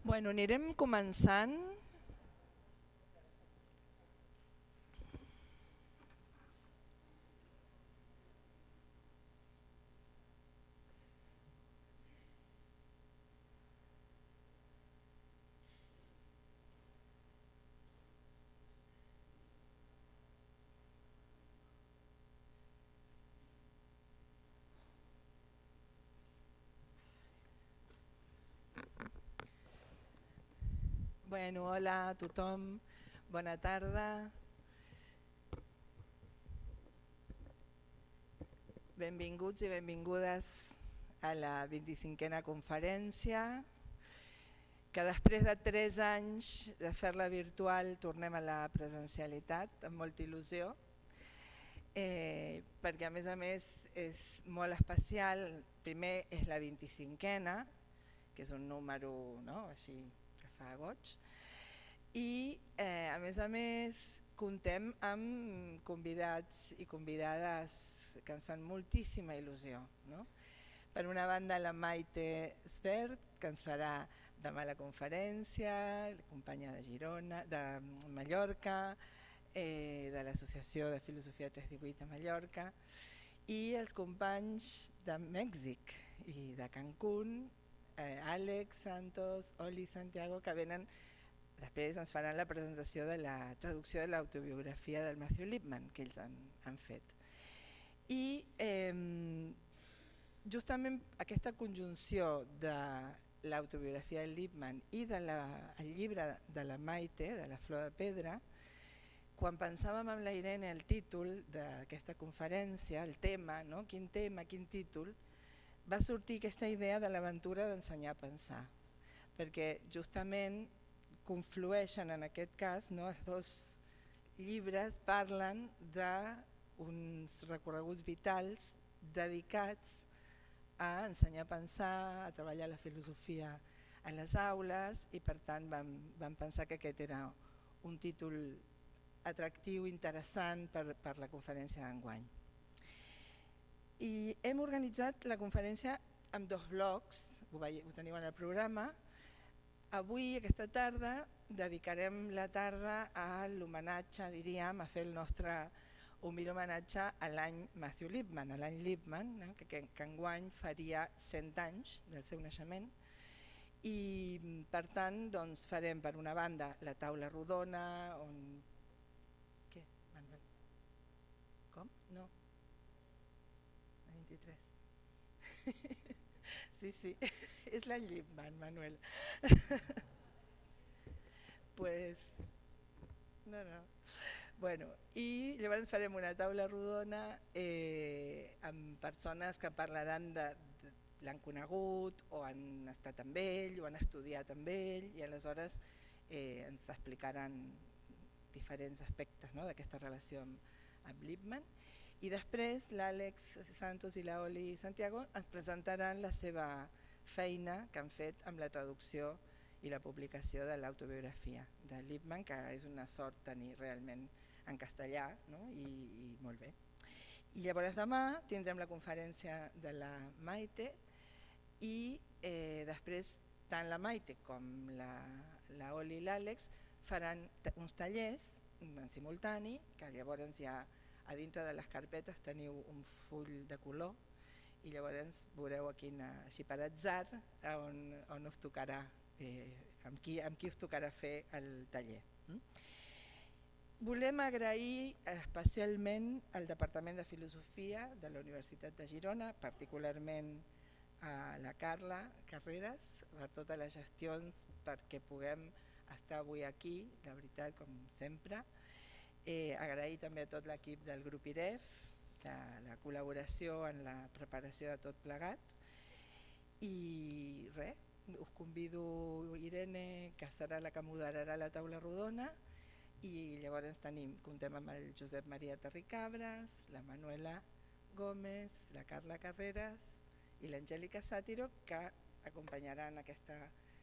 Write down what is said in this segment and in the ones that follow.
Bueno, anirem començant. Bueno, hola a tothom, bona tarda. Benvinguts i benvingudes a la 25a conferència, que després de 3 anys de fer-la virtual tornem a la presencialitat amb molta il·lusió, perquè a més és molt especial. Primer és la 25a, que és un número, no, així que fa goig, i a més comptem amb convidats i convidades que ens fan moltíssima il·lusió, no? Per una banda, la Maite Svert, que ens farà demà la conferència, la companya de Girona, de Mallorca, de l'Associació de Filosofia 318 de Mallorca, i els companys de Mèxic i de Cancún, Àlex Santos, Oli Santiago, que venen. Després ens faran la presentació de la traducció de l'autobiografia del Matthew Lipman, que ells han fet. I justament aquesta conjunció de l'autobiografia del Lipman i del llibre de la Maite, de la Flor de Pedra, quan pensàvem amb la Irene el títol d'aquesta conferència, el tema, no? Quin tema, quin títol, va sortir aquesta idea de l'aventura d'ensenyar a pensar, perquè justament conflueixen en aquest cas, no? Els dos llibres parlen d'uns recorreguts vitals dedicats a ensenyar a pensar, a treballar la filosofia a les aules, i per tant vam pensar que aquest era un títol atractiu, interessant per la conferència d'enguany. I hem organitzat la conferència amb 2 blocs, ho teniu en el programa. Avui, aquesta tarda, dedicarem la tarda a l'homenatge, diríem, a fer el nostre humil homenatge a l'any Matthew Lipman, a l'any Lipman, no? que enguany faria 100 anys del seu naixement. I per tant doncs, farem per una banda la taula rodona, on... Què, Manuel? Com? No. El 23. Sí, és l'any Lipman, Manuel. Pues, no. Bueno, i llavors farem una taula rodona amb persones que parlaran l'han conegut o han estat amb ell o han estudiat amb ell, i aleshores ens explicaran diferents aspectes, no? D'aquesta relació amb Lipman. I després l'Àlex Santos i l'Oli Santiago ens presentaran la seva feina que han fet amb la traducció i la publicació de l'autobiografia de Lipman, que és una sort tenir realment en castellà, no? I molt bé. I llavors demà tindrem la conferència de la Maite i després tant la Maite com la Oli i l'Àlex faran uns tallers en simultani, que llavors ja a dintre de les carpetes teniu un full de color, i llavors veureu aquí així per atzar on us tocarà, amb qui us tocarà fer el taller. Volem agrair especialment al Departament de Filosofia de la Universitat de Girona, particularment a la Carla Carreras, per totes les gestions perquè puguem estar avui aquí, la veritat, com sempre. Agrair també a tot l'equip del grup IREF la col·laboració en la preparació de tot plegat, i res, us convido, Irene, que serà la que moderarà la taula rodona, i llavors comptem amb el Josep Maria Terricabres, la Manuela Gómez, la Carla Carreras i l'Angèlica Sàtiro, que acompanyaran aquesta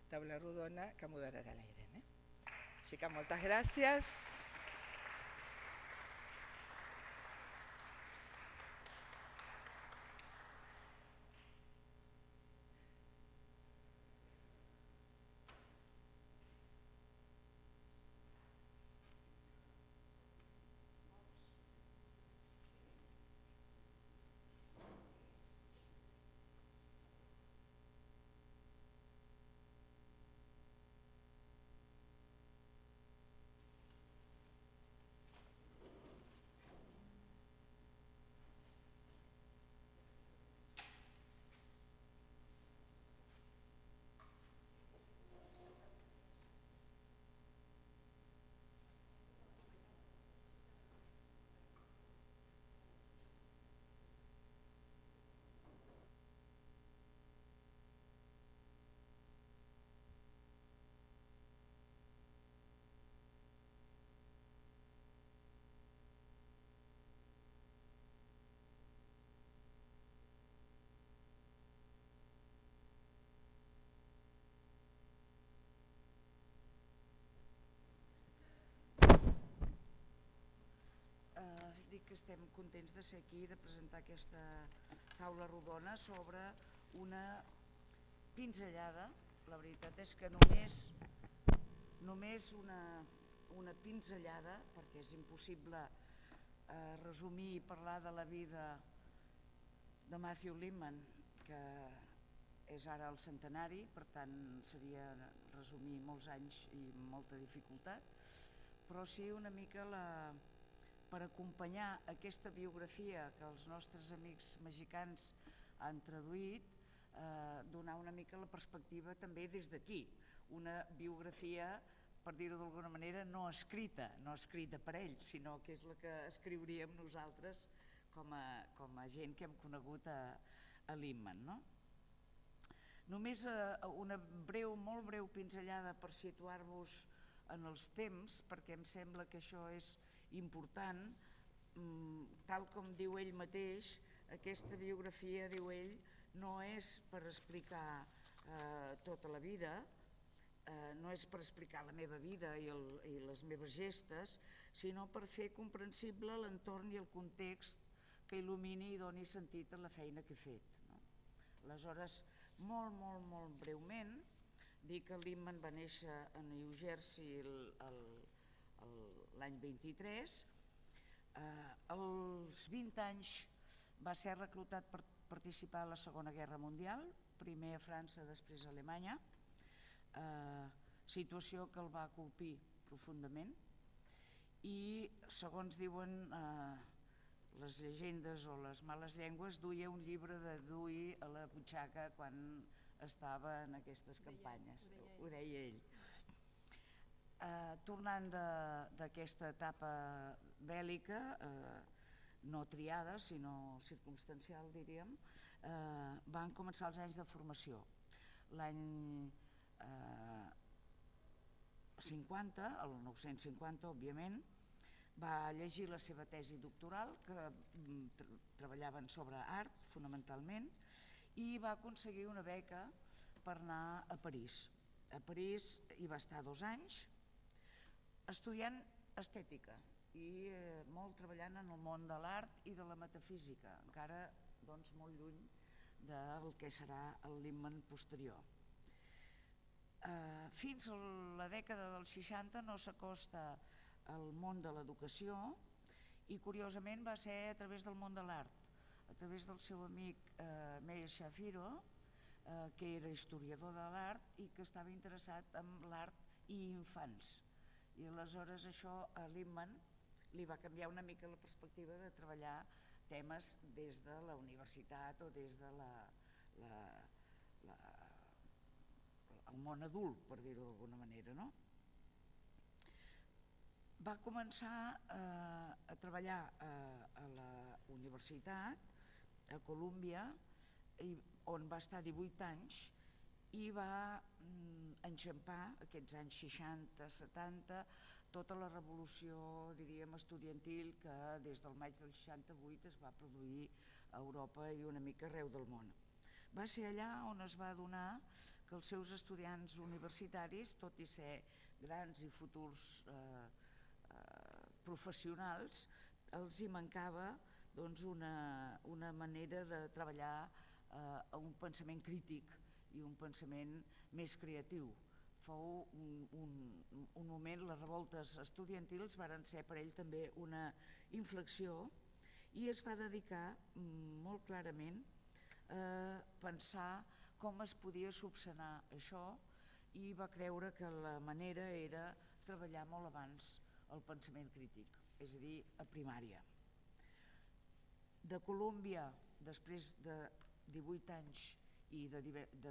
taula rodona que moderarà la Irene. Així que moltes gràcies. que estem contents de ser aquí, de presentar aquesta taula rodona sobre una pinzellada. La veritat és que només una pinzellada, perquè és impossible resumir i parlar de la vida de Matthew Lipman, que és ara el centenari, per tant seria resumir molts anys i molta dificultat, però sí una mica per acompanyar aquesta biografia que els nostres amics mexicans han traduït, donar una mica la perspectiva també des d'aquí, una biografia, per dir-ho d'alguna manera, no escrita per ell, sinó que és la que escriuríem nosaltres com a gent que hem conegut a Lipman, no? Només una molt breu pinzellada per situar-vos en els temps, perquè em sembla que això és important. Tal com diu ell mateix, aquesta biografia, diu ell, no és per explicar tota la vida, no és per explicar la meva vida i les meves gestes, sinó per fer comprensible l'entorn i el context que il·lumini i doni sentit a la feina que he fet. Aleshores, molt breument, dir que Lipman va néixer a New Jersey l'any 23. Als 20 anys va ser reclutat per participar a la Segona Guerra Mundial, primer a França, després a Alemanya, situació que el va colpir profundament i, segons diuen les llegendes o les males llengües, duia un llibre de Dewey a la butxaca quan estava en aquestes campanyes. Ho deia ell. Tornant d'aquesta etapa bèl·lica, no triada, sinó circumstancial, diríem, van començar els anys de formació. L'any 50, el 950, òbviament, va llegir la seva tesi doctoral, que treballaven sobre art, fonamentalment, i va aconseguir una beca per anar a París. A París hi va estar 2 anys, estudiant estètica i molt treballant en el món de l'art i de la metafísica, encara doncs, molt lluny del que serà el Lipman posterior. Fins a la dècada dels 60 no s'acosta al món de l'educació i, curiosament, va ser a través del món de l'art, a través del seu amic Meir Shapiro, que era historiador de l'art i que estava interessat en l'art i infants. I aleshores això a Lipman li va canviar una mica la perspectiva de treballar temes des de la universitat o des de el món adult, per dir-ho d'alguna manera, no? Va començar a treballar a la universitat, a Colúmbia, on va estar 18 anys i va enxampar aquests anys 60-70 tota la revolució, diríem, estudiantil que des del maig del 68 es va produir a Europa i una mica arreu del món. Va ser allà on es va adonar que els seus estudiants universitaris, tot i ser grans i futurs professionals, els hi mancava una manera de treballar un pensament crític i un pensament més creatiu. Fou un moment, les revoltes estudiantils varen ser per ell també una inflexió i es va dedicar molt clarament a pensar com es podia subsanar això i va creure que la manera era treballar molt abans el pensament crític, és a dir, a primària. De Colúmbia, després de 18 anys i de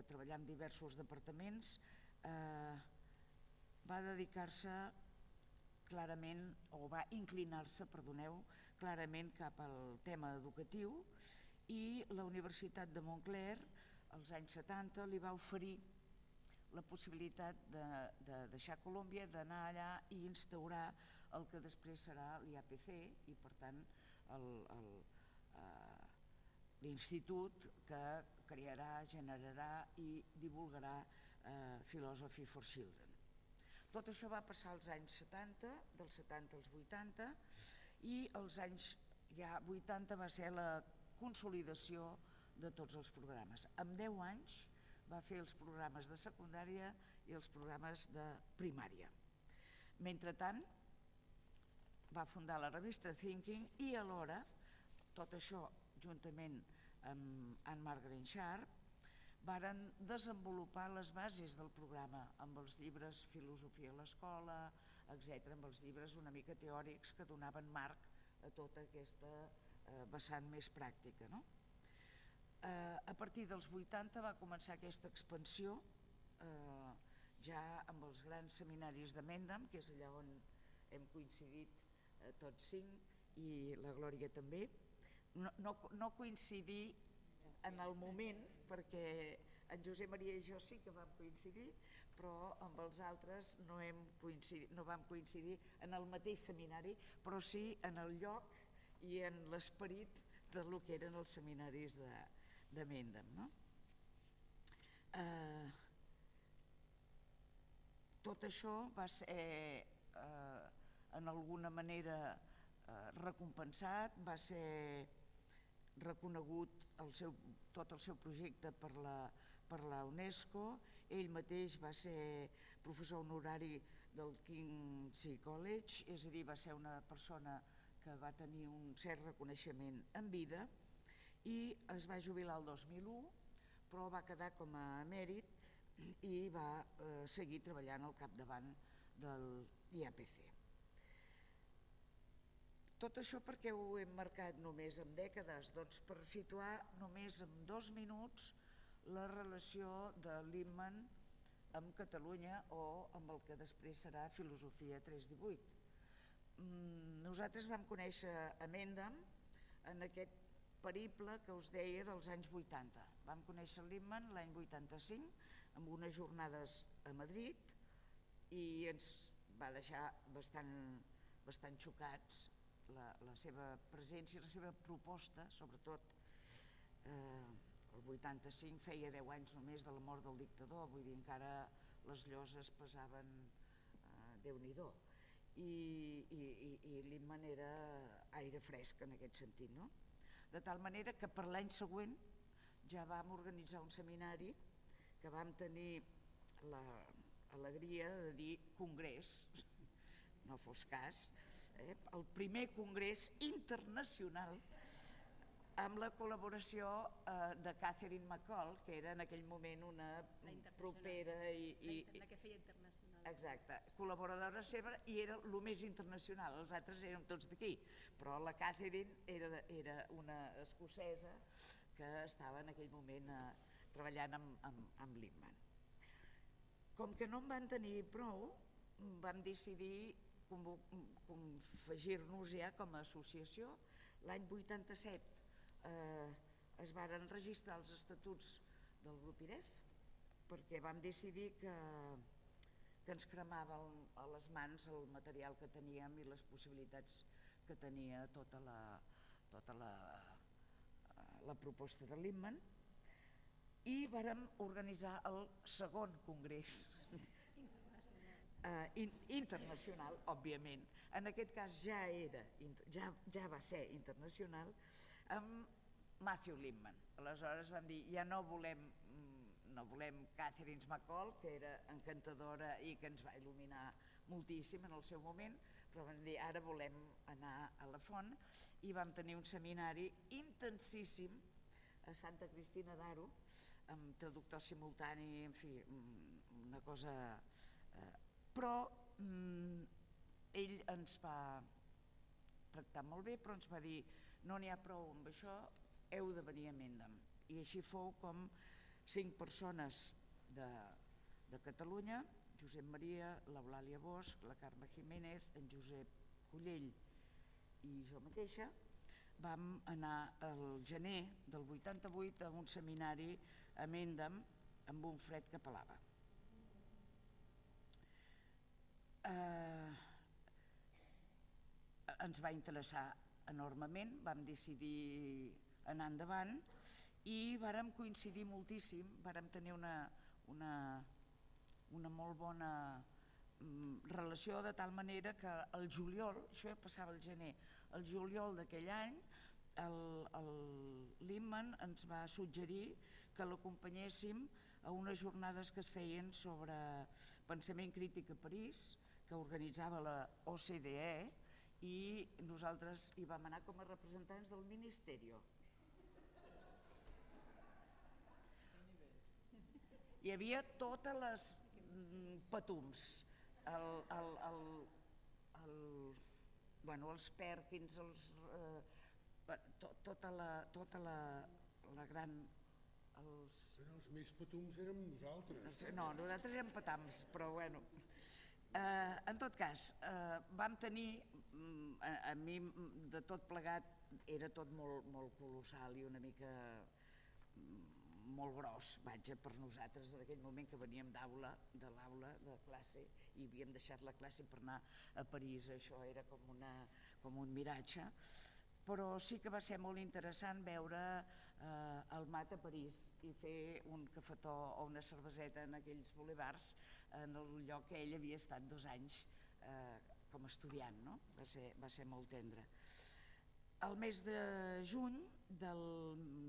treballar en diversos departaments, va dedicar-se clarament, o va inclinar-se, perdoneu, clarament cap al tema educatiu i la Universitat de Montclair, als anys 70, li va oferir la possibilitat de deixar Colúmbia, d'anar allà i instaurar el que després serà l'IAPC i, per tant, l'institut que crearà, generarà i divulgarà Philosophy for Children. Tot això va passar als anys 70, dels 70 als 80, i als anys ja 80 va ser la consolidació de tots els programes. En 10 anys va fer els programes de secundària i els programes de primària. Mentrestant, va fundar la revista Thinking i alhora, tot això juntament amb Anne-Margaret Sharp, varen desenvolupar les bases del programa amb els llibres Filosofia a l'escola, etc., amb els llibres una mica teòrics que donaven marc a tota aquesta vessant més pràctica. A partir dels 80 va començar aquesta expansió ja amb els grans seminaris de Mendham, que és allà on hem coincidit tots 5 i la Glòria també. No coincidir en el moment, perquè en Josep Maria i jo sí que vam coincidir, però amb els altres no vam coincidir en el mateix seminari, però sí en el lloc i en l'esperit del que eren els seminaris de Mendham. Tot això va ser en alguna manera recompensat, va ser reconegut tot el seu projecte per la UNESCO. Ell mateix va ser professor honorari del King's College, és a dir, va ser una persona que va tenir un cert reconeixement en vida i es va jubilar el 2001, però va quedar com a emèrit i va seguir treballant al capdavant del IAPC. Tot això per què ho hem marcat només en dècades? Doncs per situar només en 2 minuts la relació de Lippmann amb Catalunya o amb el que després serà Filosofia 318. Nosaltres vam conèixer a Mendham en aquest periple que us deia dels anys 80. Vam conèixer Lippmann l'any 85 amb unes jornades a Madrid i ens va deixar bastant xocats la seva presència i la seva proposta, sobretot el 85 feia 10 anys només de la mort del dictador, vull dir, encara les lloses pesaven Déu-n'hi-do. I Lippmann era aire fresc en aquest sentit, no? De tal manera que per l'any següent ja vam organitzar un seminari que vam tenir l'alegria de dir congrés, no fos cas, el primer congrés internacional amb la col·laboració de Catherine McCall, que era en aquell moment una propera i la que feia internacional. Exacte, col·laboradora seva i era el més internacional, els altres érem tots d'aquí, però la Catherine era una escocesa que estava en aquell moment treballant amb Lippmann. Com que no en van tenir prou, vam decidir confegir-nos ja com a associació. L'any 87 es varen registrar els estatuts del grup IREF perquè vam decidir que ens cremava a les mans el material que teníem i les possibilitats que tenia tota la proposta de Lippmann i vàrem organitzar el segon congrés internacional, òbviament. En aquest cas ja va ser internacional, amb Matthew Lippmann. Aleshores vam dir, ja no volem Catherine McCall, que era encantadora i que ens va il·luminar moltíssim en el seu moment, però vam dir, ara volem anar a la font, i vam tenir un seminari intensíssim a Santa Cristina d'Aro, amb traductor simultani, en fi, una cosa... Però ell ens va tractar molt bé, però ens va dir, no n'hi ha prou amb això, heu de venir a Mendham. I així fou com 5 persones de Catalunya, Josep Maria, l'Eulàlia Bosch, la Carme Jiménez, en Josep Collell i jo mateixa, vam anar al gener del 88 a un seminari a Mendham amb un fred que pelava. Ens va interessar enormement, vam decidir anar endavant i vàrem coincidir moltíssim, vàrem tenir una molt bona relació de tal manera que el juliol, això ja passava el gener, el juliol d'aquell any el Lippmann ens va suggerir que l'acompanyéssim a unes jornades que es feien sobre pensament crític a París, que organitzava la OCDE, i nosaltres hi vam anar com a representants del Ministerio. Hi havia totes les patums, els Perkins, tota la gran... Però els més patums érem nosaltres. No, nosaltres érem patams, però bueno. En tot cas, vam tenir, a mi de tot plegat era tot molt colossal i una mica molt gros, vaja, per nosaltres en aquell moment que veníem de l'aula, de classe, i havíem deixat la classe per anar a París. Això era com un miratge, però sí que va ser molt interessant veure el Mat a París i fer un cafetó o una cerveseta en aquells bulevards en el lloc que ell havia estat 2 anys com a estudiant, no? Va ser molt tendre. El mes de juny del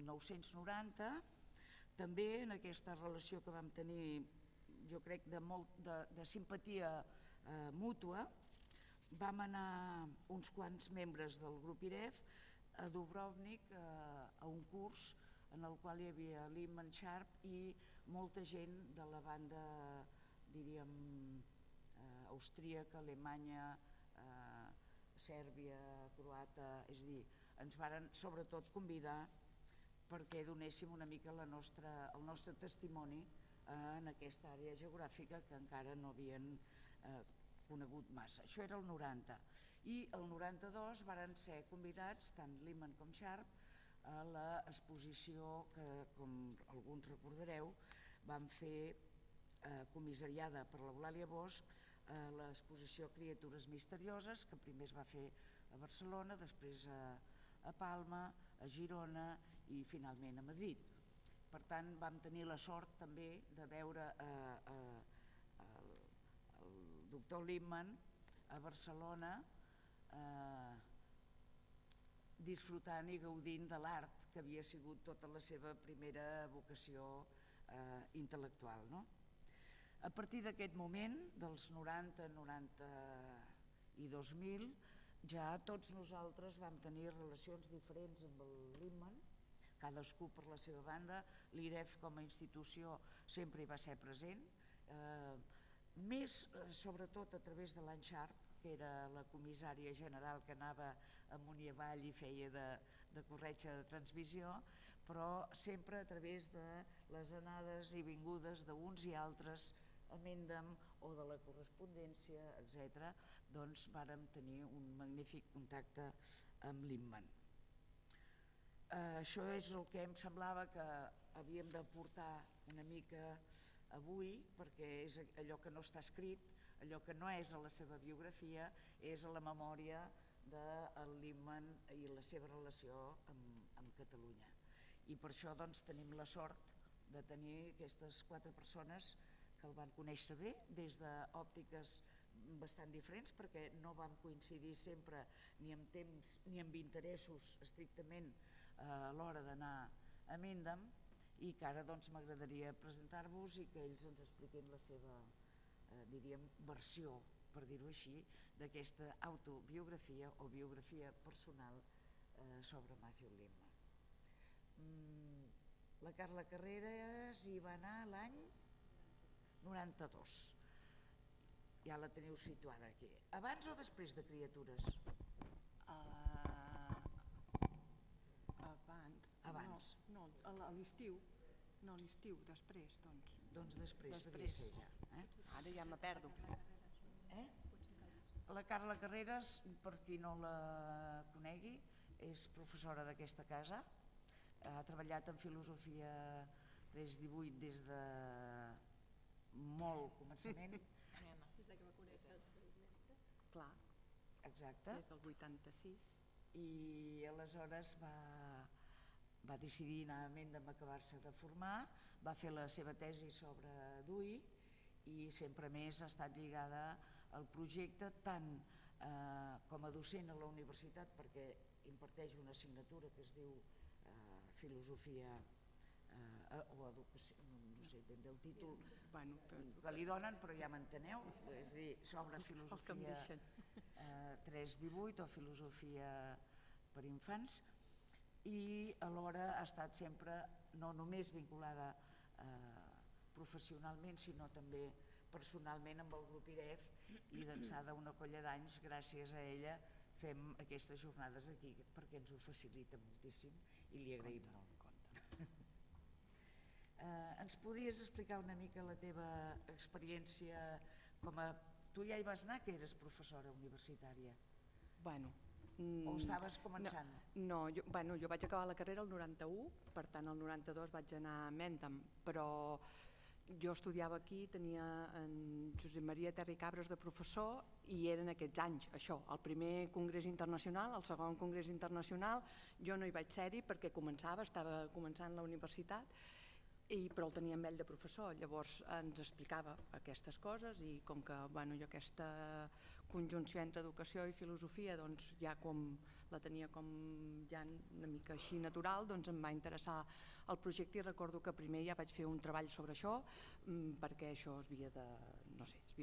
990, també en aquesta relació que vam tenir, jo crec, de simpatia mútua, vam anar uns quants membres del grup IREF a Dubrovnik a un curs en el qual hi havia Lippmann, Sharp i molta gent de la banda, diríem, austríaca, Alemanya, Sèrbia, croata, és a dir, ens varen sobretot convidar perquè donéssim una mica el nostre testimoni en aquesta àrea geogràfica que encara no havien conegut massa. Això era el 90. I el 92 varen ser convidats, tant Lippmann com Sharp, a l'exposició que, com alguns recordareu, van fer comissariada per l'Eulàlia Bosch, l'exposició Criatures misterioses, que primer es va fer a Barcelona, després a Palma, a Girona i finalment a Madrid. Per tant, vam tenir la sort també de veure el doctor Lippmann a Barcelona disfrutant i gaudint de l'art, que havia sigut tota la seva primera vocació intel·lectual. A partir d'aquest moment, dels 90, 90 i 2000, ja tots nosaltres vam tenir relacions diferents amb el Lippmann, cadascú per la seva banda. L'IREF com a institució sempre hi va ser present, més sobretot a través de l'Anne Sharp, que era la comissària general que anava amunt i avall i feia de corretja de transmissió, però sempre a través de les anades i vingudes d'uns i altres a Mendem o de la correspondència, etc., doncs vàrem tenir un magnífic contacte amb Lippmann. Això és el que em semblava que havíem de portar una mica avui, perquè és allò que no està escrit, allò que no és a la seva biografia, és a la memòria del Lippmann i la seva relació amb Catalunya. I per això doncs, tenim la sort de tenir aquestes 4 persones que el van conèixer bé, des d'òptiques bastant diferents, perquè no vam coincidir sempre ni en temps ni en interessos estrictament a l'hora d'anar a Mendem, i que ara m'agradaria presentar-vos i que ells ens expliquin la seva, diríem, versió, per dir-ho així, d'aquesta autobiografia o biografia personal sobre Matthew Lippmann. La Carla Carreras hi va anar l'any 92. Ja la teniu situada aquí. Abans o després de Criatures? Abans. No, a l'estiu. No, a l'estiu, després, doncs. Doncs després devia ser ja. Ara ja me perdo. La Carla Carreras, per qui no la conegui, és professora d'aquesta casa. Ha treballat en filosofia 318 des de molt començament. Des que va conèixer el seu mestre. Clar. Exacte. Des del 86. I aleshores va decidir anar a Mendem a acabar-se de formar, va fer la seva tesi sobre Dewey i sempre més ha estat lligada al projecte tant com a docent a la universitat, perquè imparteix una assignatura que es diu filosofia o educació, no sé ben bé el títol que li donen, però ja m'enteneu, és a dir, sobre filosofia 3-18 o filosofia per infants, i alhora ha estat sempre no només vinculada professionalment sinó també personalment amb el grup IREF, i d'ençà d'una colla d'anys gràcies a ella fem aquestes jornades aquí perquè ens ho facilita moltíssim i li agraïm molt. Ens podries explicar una mica la teva experiència tu ja hi vas anar, que eres professora universitària? O estaves començant? No, jo vaig acabar la carrera el 91, per tant el 92 vaig anar a Mendham, però jo estudiava aquí, tenia en Josep Maria Terra i Cabres de professor i eren aquests anys, això, el primer congrés internacional, el segon congrés internacional, jo no hi vaig ser-hi perquè estava començant la universitat, però el tenia amb ell de professor, llavors ens explicava aquestes coses i com que jo aquesta conjunció entre educació i filosofia ja com la tenia com ja una mica així natural, doncs em va interessar el projecte i recordo que primer ja vaig fer un treball sobre això perquè això es havia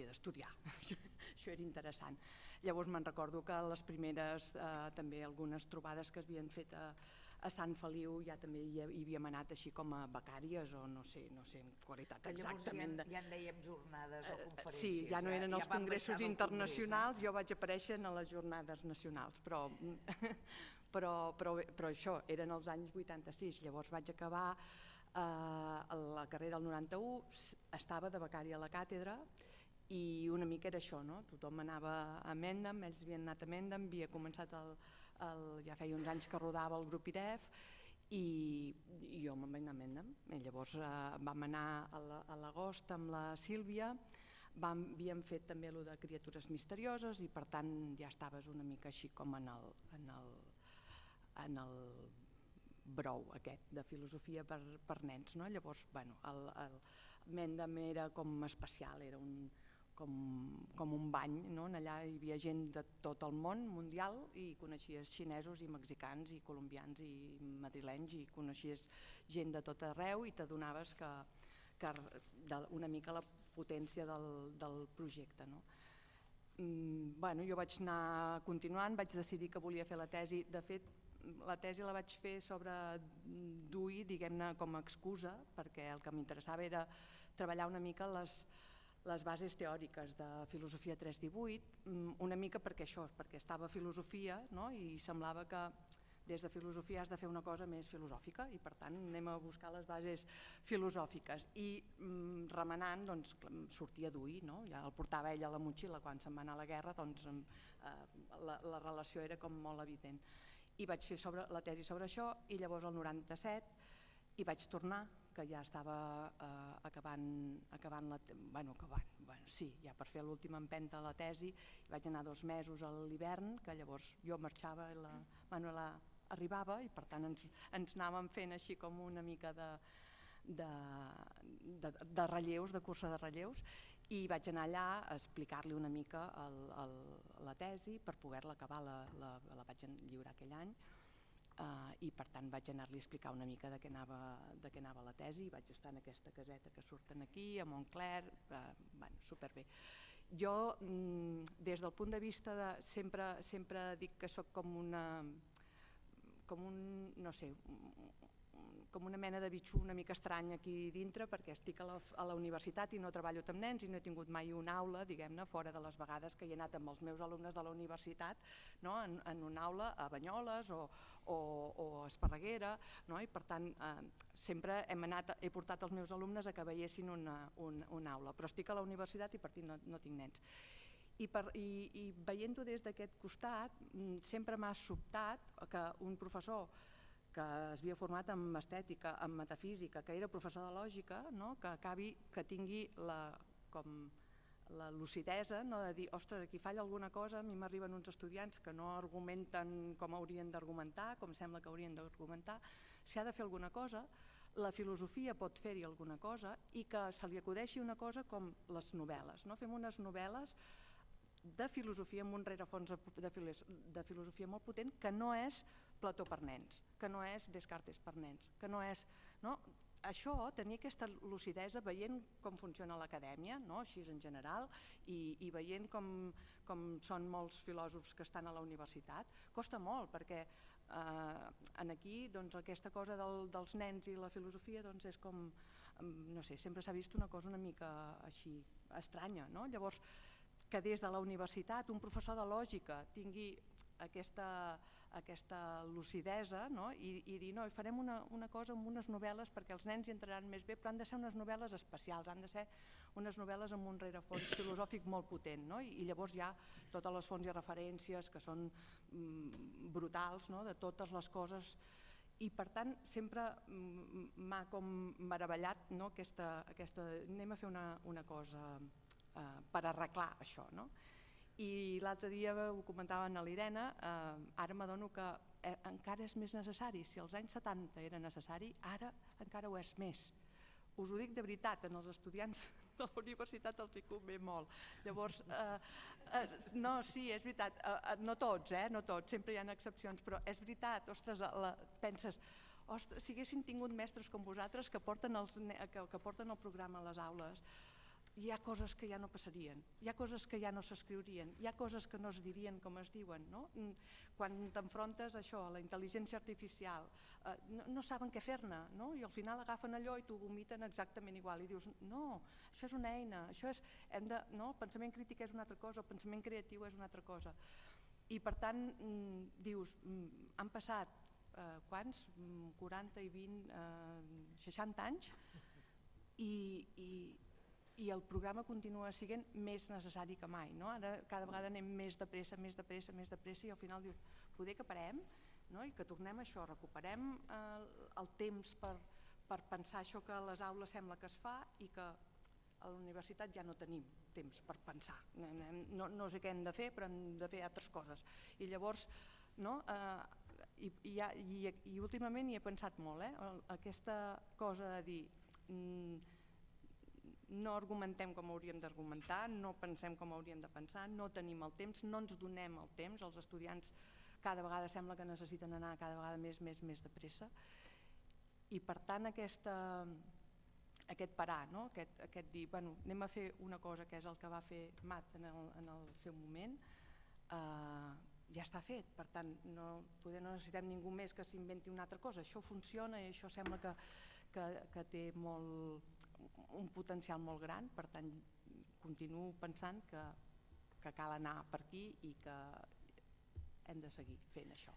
d'estudiar, això era interessant. Llavors me'n recordo que les primeres també algunes trobades que s'havien fet a Sant Feliu ja també hi havíem anat així com a becàries o no sé en qualitat exactament. Llavors ja en dèiem jornades o conferències. Sí, ja no eren els congressos internacionals, jo vaig aparèixer a les jornades nacionals, però això, eren els anys 86, llavors vaig acabar la carrera el 91, estava de becària a la càtedra i una mica era això, tothom anava a Mendham, ells havien anat a Mendham, havia començat ja feia uns anys que rodava el grup IREF i jo me'n vaig anar a Mendham. Llavors vam anar a l'agost amb la Sílvia, havíem fet també allò de criatures misterioses i per tant ja estaves una mica així com en el brou aquest de filosofia per nens. Llavors el Mendham era com especial, era com un bany, allà hi havia gent de tot el món mundial i coneixies xinesos i mexicans i colombians i madrilenys i coneixies gent de tot arreu i t'adonaves que una mica la potència del projecte. Jo vaig anar continuant, vaig decidir que volia fer la tesi, de fet la tesi la vaig fer sobre Dewey, diguem-ne com a excusa, perquè el que m'interessava era treballar una mica les bases teòriques de filosofia 3-18, una mica perquè estava a filosofia i semblava que des de filosofia has de fer una cosa més filosòfica i per tant anem a buscar les bases filosòfiques i remenant sortia Dewey, ja el portava ell a la motxilla quan se'n va anar a la guerra, doncs la relació era com molt evident i vaig fer la tesi sobre això i llavors el 97 hi vaig tornar, que ja estava ja per fer l'última empenta de la tesi, vaig anar 2 mesos a l'hivern, que llavors jo marxava i la Manuela arribava i per tant ens anàvem fent així com una mica de relleus, de cursa de relleus i vaig anar allà a explicar-li una mica la tesi per poder-la acabar, la vaig lliurar aquell any i per tant vaig anar-li a explicar una mica de què anava la tesi i vaig estar en aquesta caseta que surten aquí, a Montclair, superbé. Jo, des del punt de vista de... Sempre dic que soc com una mena de bitxo una mica estrany aquí dintre perquè estic a la universitat i no treballo amb nens i no he tingut mai una aula, diguem-ne, fora de les vegades que hi he anat amb els meus alumnes de la universitat, en una aula a Banyoles o a Esparreguera, i per tant sempre he portat els meus alumnes a que veiessin una aula, però estic a la universitat i per tant no tinc nens. I veient-ho des d'aquest costat sempre m'ha sobtat que un professor que es havia format en estètica, en metafísica, que era professor de lògica, que tingui la lucidesa de dir, ostres, aquí falla alguna cosa, a mi m'arriben uns estudiants que no argumenten com haurien d'argumentar, com sembla que haurien d'argumentar, si ha de fer alguna cosa, la filosofia pot fer-hi alguna cosa i que se li acudeixi una cosa com les novel·les. No? Fem unes novel·les de filosofia amb un rerefons de filosofia molt potent que no és Plató per nens, que no és Descartes per nens, que no és... No? Això, tenir aquesta lucidesa veient com funciona l'acadèmia, no? Així en general, i veient com són molts filòsofs que estan a la universitat, costa molt perquè aquí aquesta cosa dels nens i la filosofia és com, no sé, sempre s'ha vist una cosa una mica així estranya, no? Llavors, que des de la universitat un professor de lògica tingui aquesta lucidesa, no? I dir, no, farem una cosa amb unes novel·les perquè els nens hi entraran més bé, però han de ser unes novel·les especials, han de ser unes novel·les amb un rerefons filosòfic molt potent, no? I llavors hi ha totes les fonts i referències que són brutals, no? De totes les coses, i per tant sempre m'ha com meravellat, no? aquesta anem a fer una cosa per arreglar això, no? I l'altre dia ho comentaven a l'Irene, ara m'adono que encara és més necessari. Si als anys 70 era necessari, ara encara ho és més. Us ho dic de veritat, en els estudiants de la universitat els hi convé molt. Llavors, no, sí, és veritat, no tots, no tots, sempre hi ha excepcions, però és veritat, ostres, penses, ostres, si haguessin tingut mestres com vosaltres que porten el programa a les aules, hi ha coses que ja no passarien, hi ha coses que ja no s'escriurien, hi ha coses que no es dirien com es diuen, no? Quan t'enfrontes a això, a la intel·ligència artificial, no saben què fer-ne, no? I al final agafen allò i t'ho vomiten exactament igual i dius, no, això és una eina, no? El pensament crític és una altra cosa, el pensament creatiu és una altra cosa. I per tant, dius, han passat, quants? 40 i 20, 60 anys i el programa continua sent més necessari que mai, no? Ara cada vegada anem més de pressa i al final dius, poder que parem, no? I que tornem a això, recuperem el temps per pensar això que a les aules sembla que es fa i que a la universitat ja no tenim temps per pensar, no sé què hem de fer però hem de fer altres coses i llavors, no? I últimament hi he pensat molt, aquesta cosa de dir no argumentem com hauríem d'argumentar, no pensem com hauríem de pensar, no tenim el temps, no ens donem el temps, els estudiants cada vegada sembla que necessiten anar cada vegada més de pressa i per tant aquest parar, no? Aquest dir, bueno, anem a fer una cosa que és el que va fer Mat en el seu moment, ja està fet, per tant poder no necessitem ningú més que s'inventi una altra cosa, això funciona i això sembla que té un potencial molt gran, per tant continuo pensant que cal anar per aquí i que hem de seguir fent això.